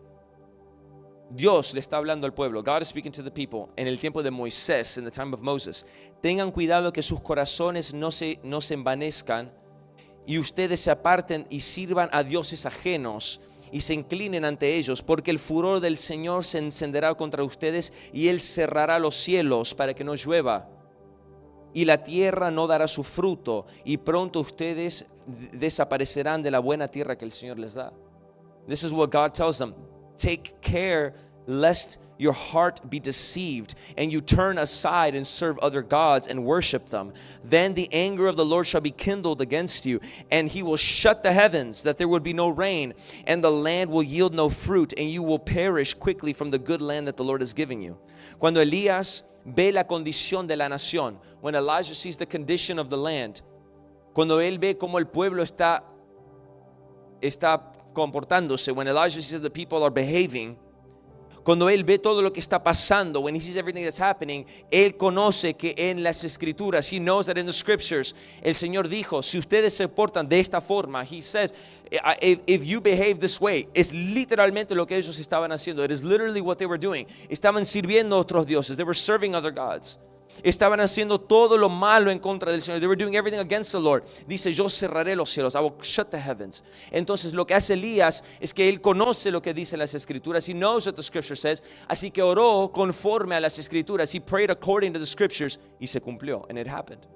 Dios le está hablando al pueblo. God is speaking to the people en el tiempo de Moisés, in the time of Moses. Tengan cuidado que sus corazones no se envanezcan y ustedes se aparten y sirvan a dioses ajenos y se inclinen ante ellos, porque el furor del Señor se encenderá contra ustedes y Él cerrará los cielos para que no llueva y la tierra no dará su fruto y pronto ustedes desaparecerán de la buena tierra que el Señor les da. This is what God tells them. Take care lest your heart be deceived and you turn aside and serve other gods and worship them. Then the anger of the Lord shall be kindled against you, and he will shut the heavens that there would be no rain, and the land will yield no fruit, and you will perish quickly from the good land that the Lord is giving you. Cuando Elías ve la condición de la nación, when Elijah sees the condition of the land, cuando él ve cómo el pueblo está comportándose, when Elijah sees the people are behaving, cuando él ve todo lo que está pasando, when he sees everything that's happening, él conoce que en las escrituras, he knows that in the scriptures, el Señor dijo, si ustedes se portan de esta forma, he says, if you behave this way, es literalmente lo que ellos estaban haciendo. It is literally what they were doing. Estaban sirviendo a otros dioses. They were serving other gods. Estaban haciendo todo lo malo en contra del Señor. They were doing everything against the Lord. Dice, yo cerraré los cielos. I will shut the heavens. Entonces lo que hace Elías es que él conoce lo que dicen las Escrituras. He knows what the Scripture says. Así que oró conforme a las Escrituras. He prayed according to the Scriptures. Y se cumplió. And it happened.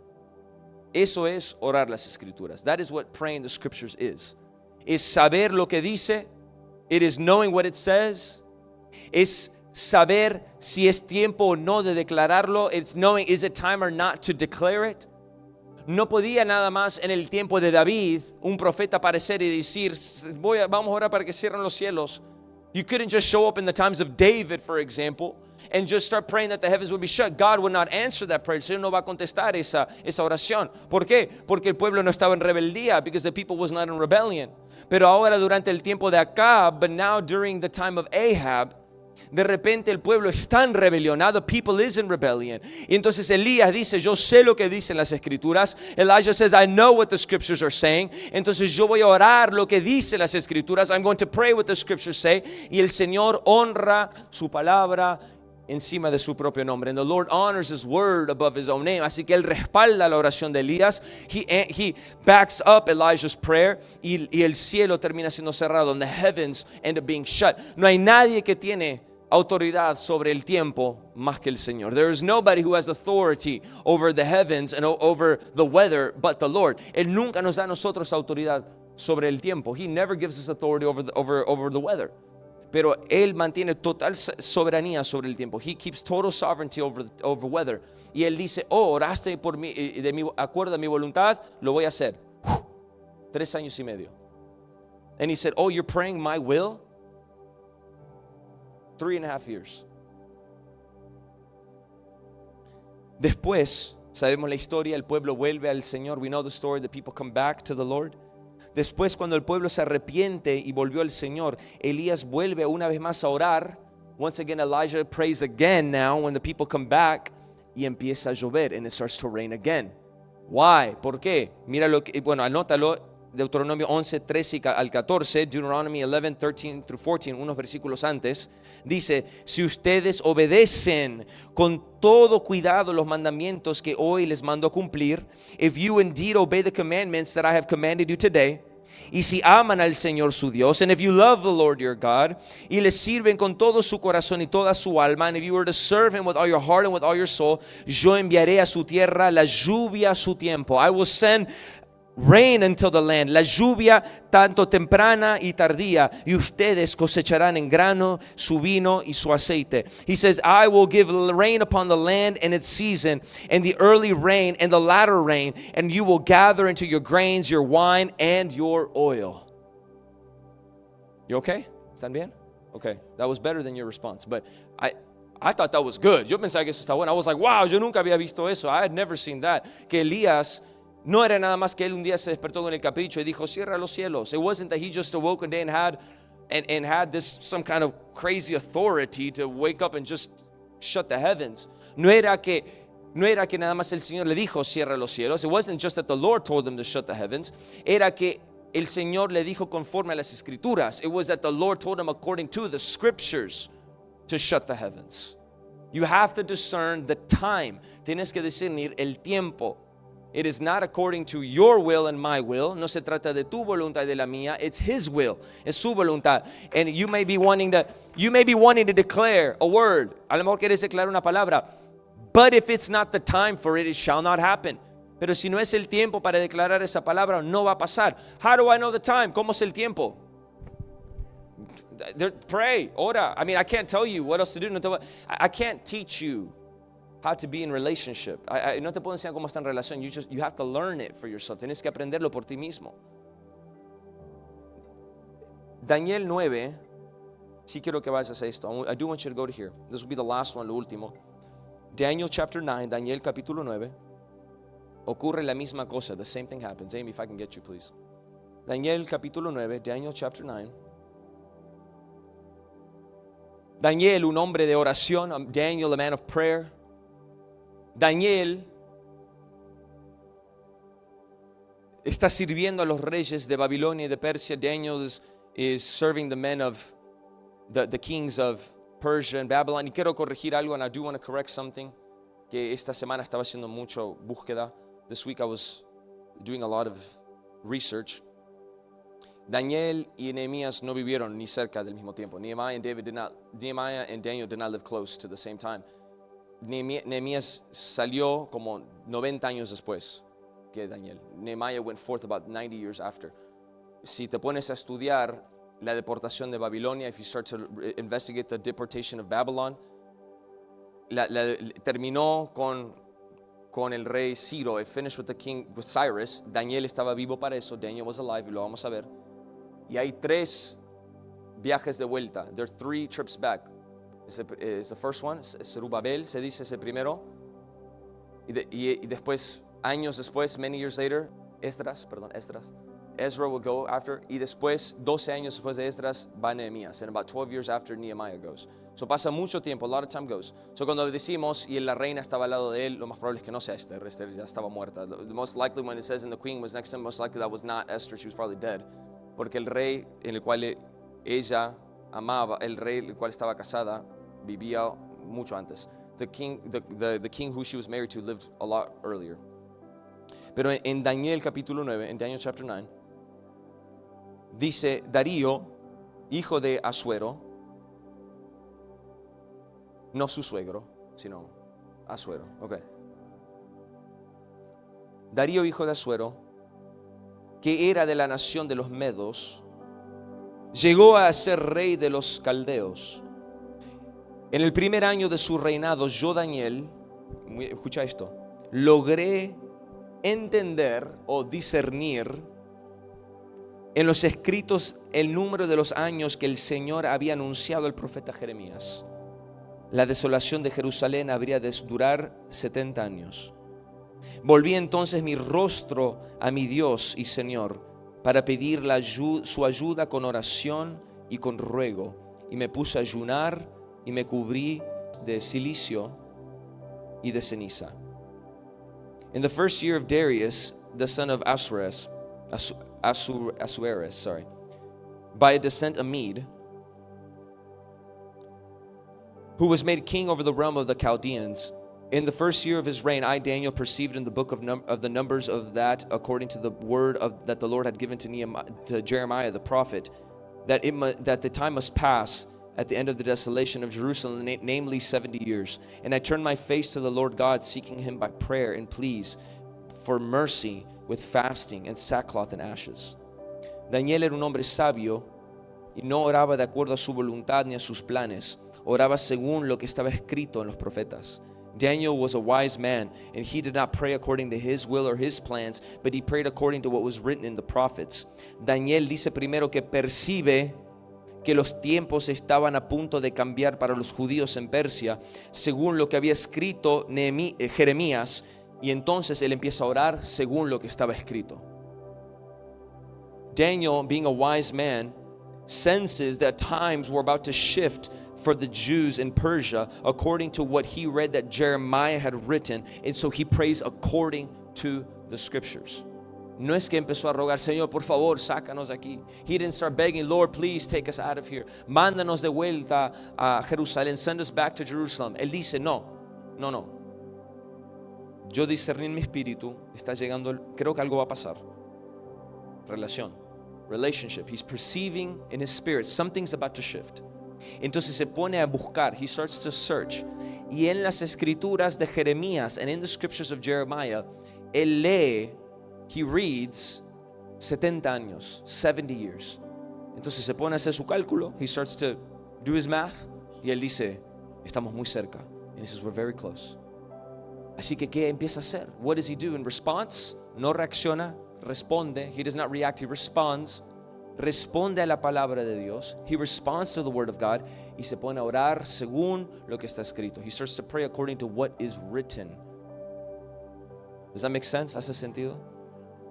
Eso es orar las Escrituras. That is what praying the Scriptures is. Es saber lo que dice. It is knowing what it says. Es saber si es tiempo o no de declararlo. It's knowing, is it time or not to declare it. No podía nada más en el tiempo de David un profeta aparecer y decir, vamos a orar para que cierren los cielos. You couldn't just show up in the times of David, for example, and just start praying that the heavens would be shut. God would not answer that prayer. El Señor no va a contestar esa oración. ¿Por qué? Porque el pueblo no estaba en rebeldía, because the people was not in rebellion. Pero ahora durante el tiempo de Acab, but now during the time of Ahab, de repente el pueblo está en rebelión. Now the people is in rebellion. Y entonces Elías dice, yo sé lo que dicen las Escrituras. Elijah says, I know what the Scriptures are saying. Entonces yo voy a orar lo que dicen las Escrituras. I'm going to pray what the Scriptures say. Y el Señor honra su palabra encima de su propio nombre. And the Lord honors His word above His own name. Así que Él respalda la oración de Elías. He backs up Elijah's prayer. Y el cielo termina siendo cerrado. And the heavens end up being shut. No hay nadie que tiene autoridad sobre el tiempo más que el Señor. There is nobody who has authority over the heavens and over the weather but the Lord. Él nunca nos da a nosotros autoridad sobre el tiempo. He never gives us authority over the weather. Pero Él mantiene total soberanía sobre el tiempo. He keeps total sovereignty over weather. Y Él dice, oraste por mí, de mi acuerdo a mi voluntad, lo voy a hacer. 3 años y medio. And He said, you're praying my will? 3.5 years. Después, sabemos la historia, el pueblo vuelve al Señor. We know the story, the people come back to the Lord. Después, cuando el pueblo se arrepiente y volvió al Señor, Elías vuelve una vez más a orar. Once again, Elijah prays again now when the people come back, y empieza a llover, and it starts to rain again. Why? ¿Por qué? Mira anótalo. Deuteronomio 11, 13 al 14, Deuteronomy 11, 13 through 14, unos versículos antes, dice, si ustedes obedecen con todo cuidado los mandamientos que hoy les mando a cumplir, if you indeed obey the commandments that I have commanded you today, y si aman al Señor su Dios, and if you love the Lord your God, y le sirven con todo su corazón y toda su alma, and if you were to serve Him with all your heart and with all your soul, yo enviaré a su tierra la lluvia a su tiempo. I will send rain until the land, la lluvia tanto temprana y tardía, y ustedes cosecharán en grano su vino y su aceite. He says, I will give rain upon the land in its season, and the early rain and the latter rain, and you will gather into your grains, your wine, and your oil. You okay? ¿Están bien? Okay, that was better than your response, but I thought that was good. Yo pensaba que eso está bueno. I was like, wow, yo nunca había visto eso. I had never seen that. Que Elías no era nada más que él un día se despertó con el capricho y dijo, cierra los cielos. It wasn't that he just awoke one day and had this some kind of crazy authority to wake up and just shut the heavens. No era que nada más el Señor le dijo, cierra los cielos. It wasn't just that the Lord told them to shut the heavens. Era que el Señor le dijo conforme a las Escrituras. It was that the Lord told him according to the Scriptures to shut the heavens. You have to discern the time. Tienes que discernir el tiempo. It is not according to your will and my will. No se trata de tu voluntad y de la mía. It's His will. Es su voluntad. And you may be wanting to declare a word. A lo mejor quieres declarar una palabra. But if it's not the time for it, it shall not happen. Pero si no es el tiempo para declarar esa palabra, no va a pasar. How do I know the time? ¿Cómo es el tiempo? Pray, ora. I mean, I can't tell you what else to do. I can't teach you how to be in relationship. No te puedo enseñar cómo está en relación. You have to learn it for yourself. Tienes que aprenderlo por ti mismo. Daniel 9. Sí quiero que vayas a esto. I do want you to go to here. This will be the last one, lo último. Daniel chapter 9, Daniel capítulo 9. Ocurre la misma cosa. The same thing happens. Amy, if I can get you, please. Daniel capítulo 9, Daniel chapter 9. Daniel, un hombre de oración. Daniel, a man of prayer. Daniel está sirviendo a los reyes de Babilonia y de Persia. Daniel is serving the men of the kings of Persia and Babylon. Y quiero corregir algo, and I do want to correct something. que esta semana estaba haciendo mucho búsqueda. This week I was doing a lot of research. Daniel y Nehemías no vivieron ni cerca del mismo tiempo. Nehemiah and Daniel did not live close to the same time. Nehemías salió como 90 años después que Daniel. Nehemiah went forth about 90 years after. Si te pones a estudiar la deportación de Babilonia, if you start to investigate the deportation of Babylon, terminó con el rey Ciro. It finished with Cyrus. Daniel estaba vivo para eso. Daniel was alive, y lo vamos a ver. Y hay 3 viajes de vuelta. There are 3 trips back. Is the first one, Zerubabel, se dice ese primero. Y después, años después, many years later, Ezra will go after. Y después, 12 años después de Esdras, va Nehemías. And about 12 years after, Nehemiah goes. So pasa mucho tiempo, a lot of time goes. So cuando decimos, y la reina estaba al lado de él, lo más probable es que no sea Esther. Esther ya estaba muerta. The most likely, when it says, and the queen was next to him, most likely that was not Esther. She was probably dead. Porque el rey en el cual ella amaba, el rey en el cual estaba casada, vivía mucho antes. The king who she was married to lived a lot earlier. Pero en Daniel capítulo 9, en Daniel chapter 9, dice Darío, hijo de Asuero, no su suegro, sino Asuero. Okay. Darío, hijo de Asuero, que era de la nación de los Medos, llegó a ser rey de los caldeos. En el primer año de su reinado, yo, Daniel, escucha esto, logré entender o discernir en los escritos el número de los años que el Señor había anunciado al profeta Jeremías. La desolación de Jerusalén habría de durar 70 años. Volví entonces mi rostro a mi Dios y Señor para pedir su ayuda con oración y con ruego. Y me puse a ayunar y me cubrí de silicio y de ceniza. In the first year of Darius, the son of Ahasuerus, by a descent a Mede, who was made king over the realm of the Chaldeans, in the first year of his reign, I, Daniel, perceived in the book of the numbers of that, according to the word that the Lord had given to Jeremiah the prophet, that the time must pass at the end of the desolation of Jerusalem, namely 70 years. And I turned my face to the Lord God, seeking him by prayer and pleas for mercy with fasting and sackcloth and ashes. Daniel era un hombre sabio y no oraba de acuerdo a su voluntad ni a sus planes. Oraba según lo que estaba escrito en los profetas. Daniel was a wise man, and he did not pray according to his will or his plans, but he prayed according to what was written in the prophets. Daniel dice primero que percibe que los tiempos estaban a punto de cambiar para los judíos en Persia, según lo que había escrito Jeremías, y entonces él empieza a orar según lo que estaba escrito. Daniel, being a wise man, senses that times were about to shift for the Jews in Persia according to what he read that Jeremiah had written, and so he prays according to the scriptures. No es que empezó a rogar, Señor, por favor, sácanos de aquí. He didn't start begging, Lord, please take us out of here. Mándanos de vuelta a Jerusalén, send us back to Jerusalem. Él dice, no. Yo discerní en mi espíritu, está llegando, creo que algo va a pasar. Relationship. He's perceiving in his spirit, something's about to shift. Entonces se pone a buscar, he starts to search. Y en las escrituras de Jeremías, and in the scriptures of Jeremiah, él lee, he reads 70 años, 70 years. Entonces se pone a hacer su cálculo, he starts to do his math, y él dice, estamos muy cerca. And he says, we're very close. Así que, ¿qué empieza a hacer? What does he do in response? No reacciona, responde. He does not react, he responds. Responde a la palabra de Dios. He responds to the word of God. Y se pone a orar según lo que está escrito. He starts to pray according to what is written. Does that make sense? ¿Hace sentido?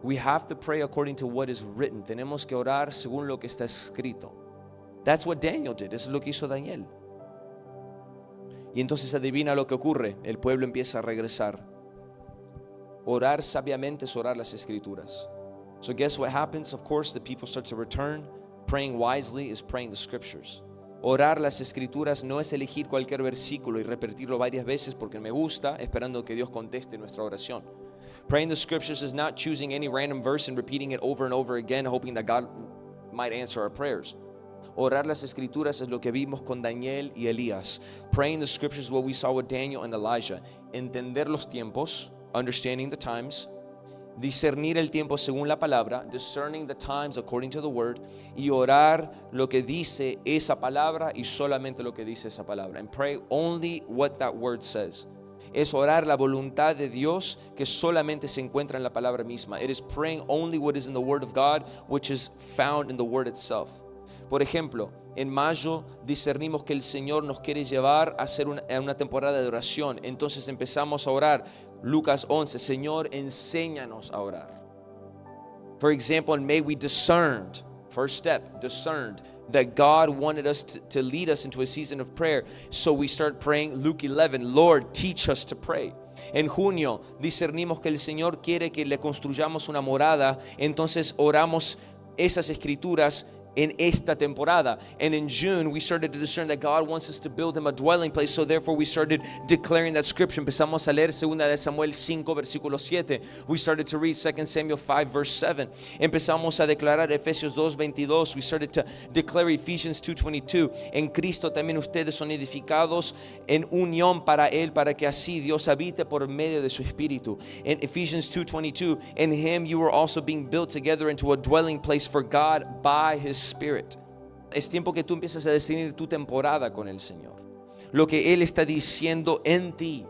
We have to pray according to what is written. Tenemos que orar según lo que está escrito. That's what Daniel did. Eso es lo que hizo Daniel. Y entonces adivina lo que ocurre. El pueblo empieza a regresar. Orar sabiamente es orar las escrituras. So guess what happens? Of course, the people start to return. Praying wisely is praying the scriptures. Orar las escrituras no es elegir cualquier versículo y repetirlo varias veces porque me gusta, esperando que Dios conteste nuestra oración. Praying the scriptures is not choosing any random verse and repeating it over and over again, hoping that God might answer our prayers. Orar las escrituras es lo que vimos con Daniel y Elías. Praying the scriptures is what we saw with Daniel and Elijah. Entender los tiempos, understanding the times. Discernir el tiempo según la palabra, discerning the times according to the word, y orar lo que dice esa palabra y solamente lo que dice esa palabra. And pray only what that word says. Es orar la voluntad de Dios que solamente se encuentra en la palabra misma. It is praying only what is in the word of God, which is found in the word itself. Por ejemplo, en mayo discernimos que el Señor nos quiere llevar a hacer una temporada de oración. Entonces empezamos a orar. Lucas 11, Señor, enséñanos a orar. For example, in May we discerned, first step, discerned that God wanted us to lead us into a season of prayer. So we start praying Luke 11, Lord, teach us to pray. En junio discernimos que el Señor quiere que le construyamos una morada. Entonces oramos esas escrituras en esta temporada. And in June we started to discern that God wants us to build him a dwelling place, so therefore we started declaring that scripture. Empezamos a leer 2 de Samuel 5 versículo 7. We started to read 2 Samuel 5 verse 7. Empezamos a declarar Efesios 2:22. We started to declare Ephesians 2:22. En Cristo también ustedes son edificados en unión para él, para que así Dios habite por medio de su espíritu. In Ephesians 2:22, in him you are also being built together into a dwelling place for God by his Spirit. Es tiempo que tú empieces a definir tu temporada con el Señor. Lo que Él está diciendo en ti,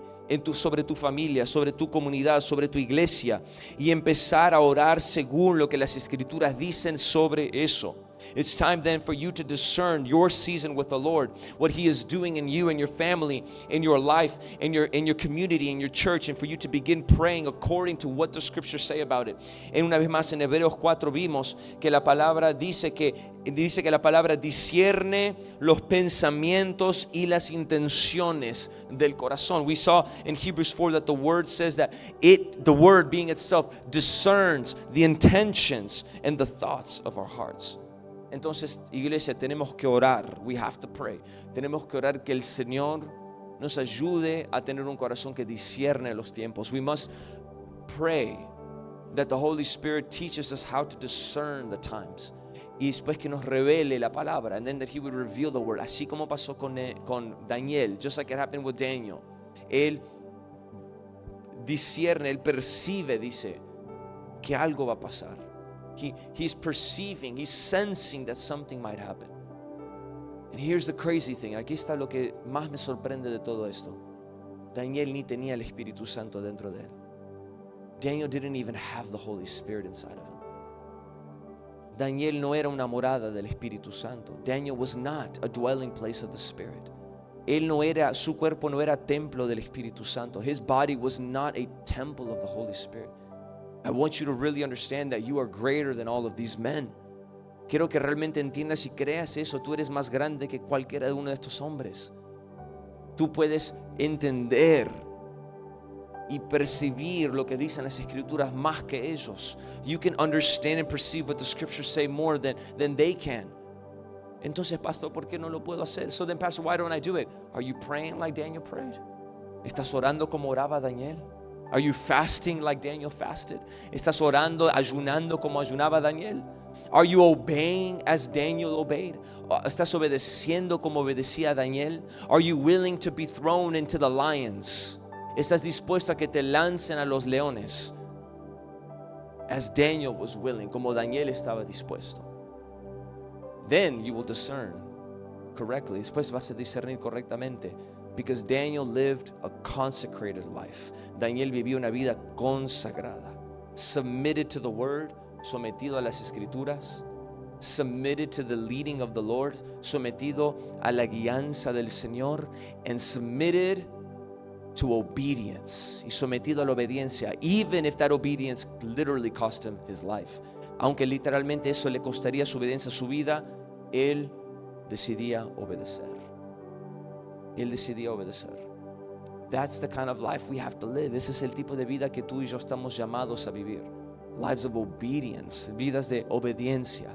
sobre tu familia, sobre tu comunidad, sobre tu iglesia, y empezar a orar según lo que las Escrituras dicen sobre eso. It's time then for you to discern your season with the Lord, what He is doing in you and your family, in your life, in your community, in your church, and for you to begin praying according to what the scriptures say about it. En una vez más en Hebreos 4 vimos que la palabra dice que la palabra discierne los pensamientos y las intenciones del corazón. We saw in Hebrews 4 that the word says that the word being itself discerns the intentions and the thoughts of our hearts. Entonces, iglesia, tenemos que orar. We have to pray. Tenemos que orar que el Señor nos ayude a tener un corazón que discierne los tiempos. We must pray that the Holy Spirit teaches us how to discern the times. Y después que nos revele la palabra. And then that He would reveal the word. Así como pasó con Daniel. Just like it happened with Daniel. Él discierne, él percibe, dice, que algo va a pasar. He's perceiving, he's sensing that something might happen. And here's the crazy thing. Aquí está lo que más me sorprende de todo esto. Daniel ni tenía el Espíritu Santo dentro de él. Daniel didn't even have the Holy Spirit inside of him. Daniel no era una morada del Espíritu Santo. Daniel was not a dwelling place of the Spirit. Su cuerpo no era templo del Espíritu Santo. His body was not a temple of the Holy Spirit. I want you to really understand that you are greater than all of these men. Quiero que realmente entiendas y creas eso. Tú eres más grande que cualquiera de uno de estos hombres. Tú puedes entender y percibir lo que dicen las Escrituras más que ellos. You can understand and perceive what the Scriptures say more than they can. Entonces, pastor, ¿por qué no lo puedo hacer? So then, pastor, why don't I do it? Are you praying like Daniel prayed? ¿Estás orando como oraba Daniel? Are you fasting like Daniel fasted? ¿Estás orando, ayunando como ayunaba Daniel? Are you obeying as Daniel obeyed? ¿Estás obedeciendo como obedecía Daniel? Are you willing to be thrown into the lions? ¿Estás dispuesto a que te lancen a los leones? As Daniel was willing, como Daniel estaba dispuesto. Then you will discern correctly. Después vas a discernir correctamente. Because Daniel lived a consecrated life. Daniel vivió una vida consagrada. Submitted to the word, sometido a las escrituras. Submitted to the leading of the Lord, sometido a la guianza del Señor. And submitted to obedience. Y sometido a la obediencia. Even if that obedience literally cost him his life. Aunque literalmente eso le costaría su obediencia, su vida, él decidía obedecer. Él decidía obedecer. That's the kind of life we have to live. Ese es el tipo de vida que tú y yo estamos llamados a vivir. Lives of obedience, vidas de obediencia,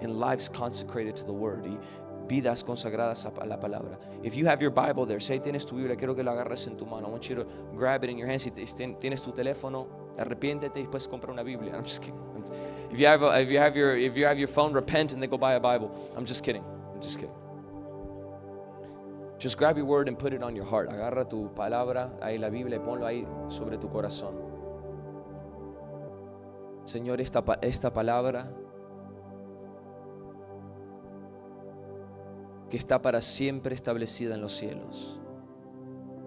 and lives consecrated to the word. Y vidas consagradas a la palabra. If you have your Bible there, si tienes tu Biblia, quiero que lo agarres en tu mano. I want you to grab it in your hands. Si tienes tu teléfono, arrepiéntete y después compra una Biblia. I'm just kidding. If you have your phone, repent and then go buy a Bible. I'm just kidding. Just grab your word and put it on your heart. Agarra tu palabra, ahí la Biblia, y ponlo ahí sobre tu corazón. Señor, esta palabra que está para siempre establecida en los cielos,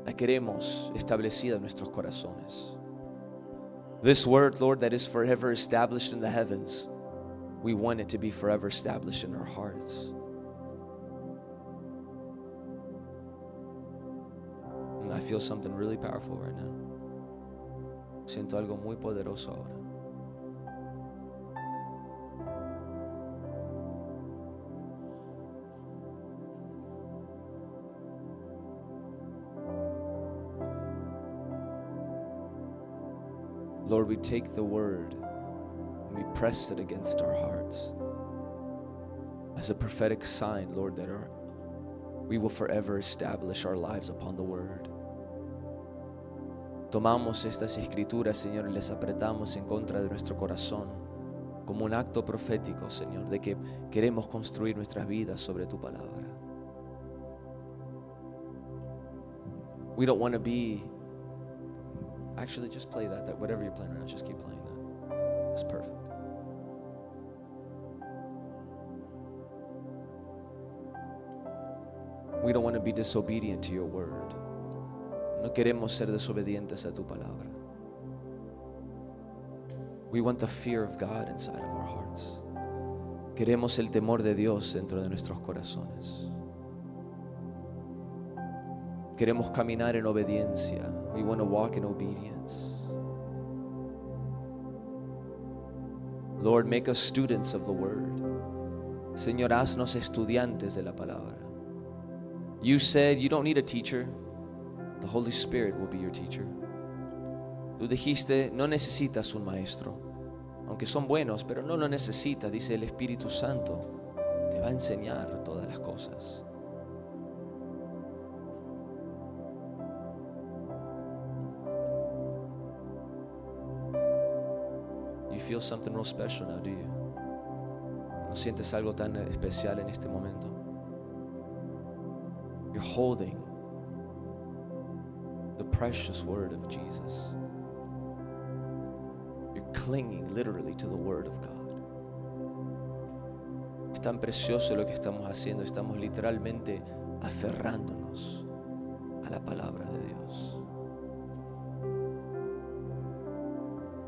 la queremos establecida en nuestros corazones. This word, Lord, that is forever established in the heavens, we want it to be forever established in our hearts. And I feel something really powerful right now. Siento algo muy poderoso ahora. Lord, we take the word and we press it against our hearts as a prophetic sign, Lord, that we will forever establish our lives upon the word. Tomamos estas escrituras, Señor, y les apretamos en contra de nuestro corazón como un acto profético, Señor, de que queremos construir nuestras vidas sobre tu palabra. We don't want to be... Actually, just play that whatever you're playing right now, just keep playing that. It's perfect. We don't want to be disobedient to your word. No queremos ser desobedientes a tu palabra. We want the fear of God inside of our hearts. Queremos el temor de Dios dentro de nuestros corazones. Queremos caminar en obediencia. We want to walk in obedience. Lord, make us students of the word. Señor, haznos estudiantes de la palabra. You said you don't need a teacher. The Holy Spirit will be your teacher. Tú dijiste, no necesitas un maestro. Aunque son buenos, pero no lo necesitas. Dice el Espíritu Santo. Te va a enseñar todas las cosas. You feel something real special now, do you? ¿No sientes algo tan especial en este momento? You're holding the precious word of Jesus. You're clinging literally to the word of God. Es tan precioso lo que estamos haciendo. Estamos literalmente aferrándonos a la palabra de Dios.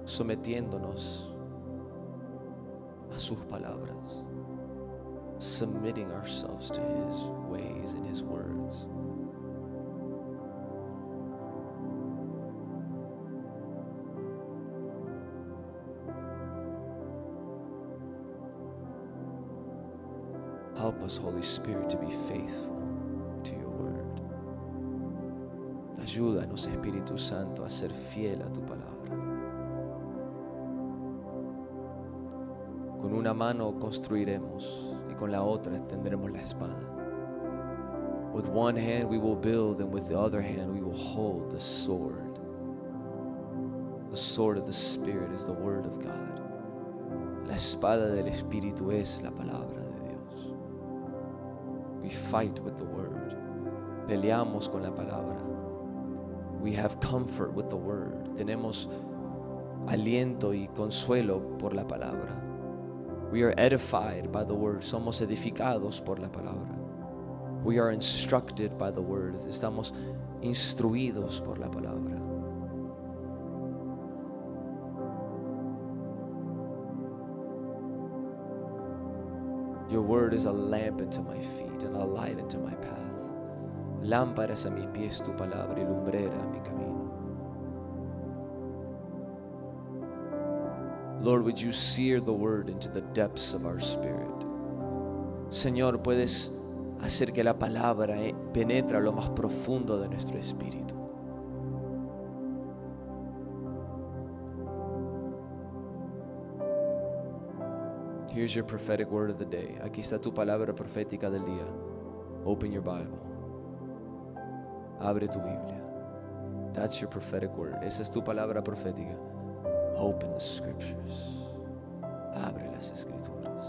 Sometiéndonos a sus palabras, submitting ourselves to His ways and His words. Help us, Holy Spirit, to be faithful to your word. Ayúdanos, Espíritu Santo, a ser fiel a tu palabra. Con una mano construiremos y con la otra extenderemos la espada. With one hand we will build, and with the other hand we will hold the sword. The sword of the Spirit is the word of God. La espada del Espíritu es la palabra de Dios. We fight with the word. Peleamos con la palabra. We have comfort with the word. Tenemos aliento y consuelo por la palabra. We are edified by the word. Somos edificados por la palabra. We are instructed by the word. Estamos instruidos por la palabra. Your word is a lamp unto my feet and a light unto my path. Lámparas a mis pies tu palabra y lumbrera a mi camino. Lord, would you sear the word into the depths of our spirit? Señor, puedes hacer que la palabra penetre a lo más profundo de nuestro espíritu. Here's your prophetic word of the day. Aquí está tu palabra profética del día. Open your Bible. Abre tu Biblia. That's your prophetic word. Esa es tu palabra profética. Open the scriptures. Abre las escrituras.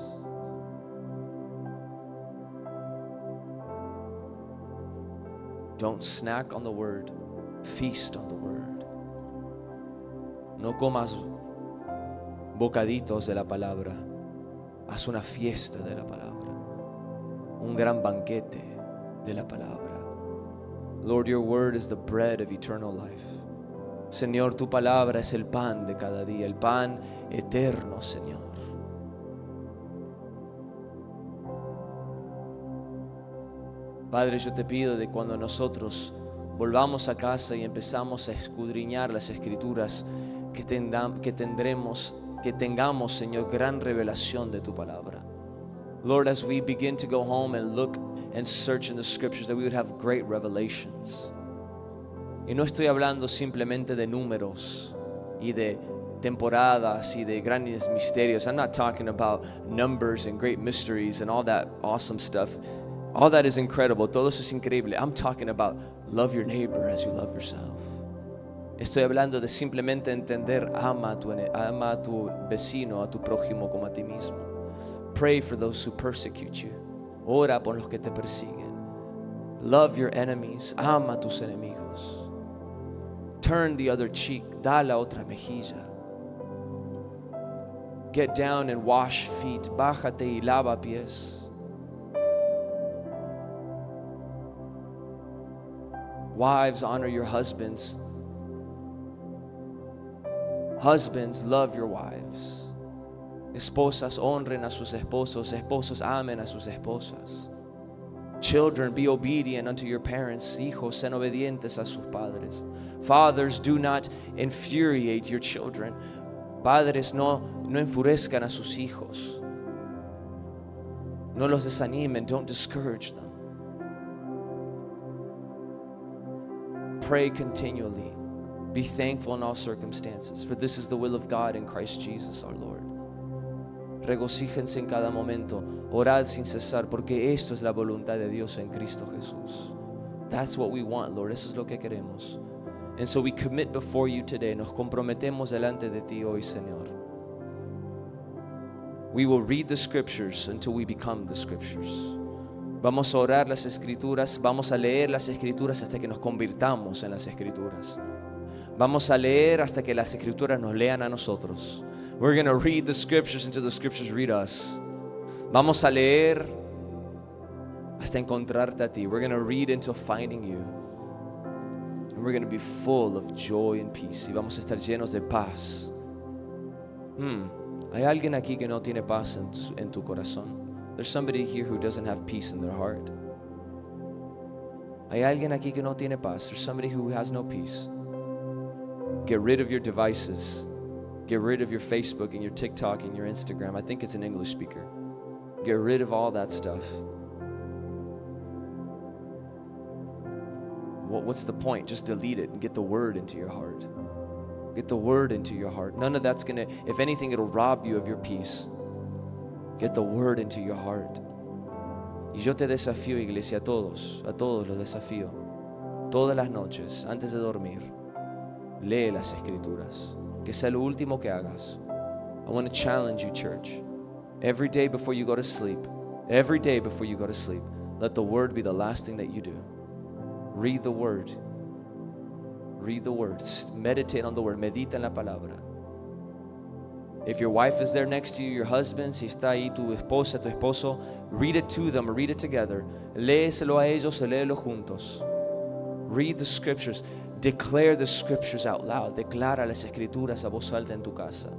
Don't snack on the word. Feast on the word. No comas bocaditos de la palabra. Haz una fiesta de la palabra. Un gran banquete de la palabra. Lord, your word is the bread of eternal life. Señor, tu palabra es el pan de cada día, el pan eterno, Señor. Padre, yo te pido de cuando nosotros volvamos a casa y empezamos a escudriñar las escrituras, que tengamos, Señor, gran revelación de tu palabra. Lord, as we begin to go home and look and search in the scriptures, that we would have great revelations. Y no estoy hablando simplemente de números y de temporadas y de grandes misterios. I'm not talking about numbers and great mysteries and all that awesome stuff. All that is incredible. Todo eso es increíble. I'm talking about love your neighbor as you love yourself. Estoy hablando de simplemente entender, ama a tu vecino, a tu prójimo como a ti mismo. Pray for those who persecute you. Ora por los que te persiguen. Love your enemies. Ama a tus enemigos. Turn the other cheek. Da la otra mejilla. Get down and wash feet. Bájate y lava pies. Wives, honor your husbands. Husbands, love your wives. Esposas, honren a sus esposos. Esposos, amen a sus esposas. Children, be obedient unto your parents. Hijos, sean obedientes a sus padres. Fathers, do not infuriate your children. Padres, no enfurezcan a sus hijos. No los desanimen. Don't discourage them. Pray continually. Be thankful in all circumstances, for this is the will of God in Christ Jesus our Lord. Regocíjense en cada momento, orad sin cesar, porque esto es la voluntad de Dios en Cristo Jesús. That's what we want, Lord. Eso es lo que queremos. And so we commit before you today. Nos comprometemos delante de ti hoy, Señor. We will read the scriptures until we become the scriptures. Vamos a orar las escrituras, vamos a leer las escrituras hasta que nos convirtamos en las escrituras. Vamos a leer hasta que las escrituras nos lean a nosotros. We're going to read the scriptures until the scriptures read us. Vamos a leer hasta encontrarte a ti. We're going to read until finding you. And we're going to be full of joy and peace. Y vamos a estar llenos de paz. ¿Hay alguien aquí que no tiene paz en tu corazón? There's somebody here who doesn't have peace in their heart. Hay alguien aquí que no tiene paz. There's somebody who has no peace. Get rid of your devices. Get rid of your Facebook and your TikTok and your Instagram. I think it's an English speaker. Get rid of all that stuff. What's the point? Just delete it and get the word into your heart. Get the word into your heart. None of that's gonna, if anything, it'll rob you of your peace. Get the word into your heart. Y yo te desafío, iglesia, a todos los desafío. Todas las noches, antes de dormir, lee las escrituras. Que sea lo último que hagas. I want to challenge you, church. Every day before you go to sleep, let the word be the last thing that you do. Read the word. Read the word. Meditate on the word. Medita en la palabra. If your wife is there next to you, your husband, si está ahí tu esposa, tu esposo, read it to them, read it together. Léeselo a ellos, léelo juntos. Read the scriptures. Declare the scriptures out loud. Declara las escrituras a voz alta en tu casa.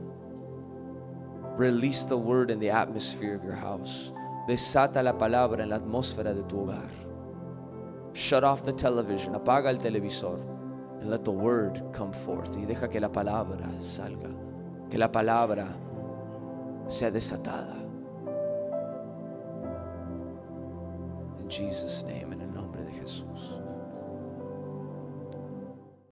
Release the word in the atmosphere of your house. Desata la palabra en la atmósfera de tu hogar. Shut off the television. Apaga el televisor. And let the word come forth. Y deja que la palabra salga. Que la palabra sea desatada. En Jesus' name, en el nombre de Jesús.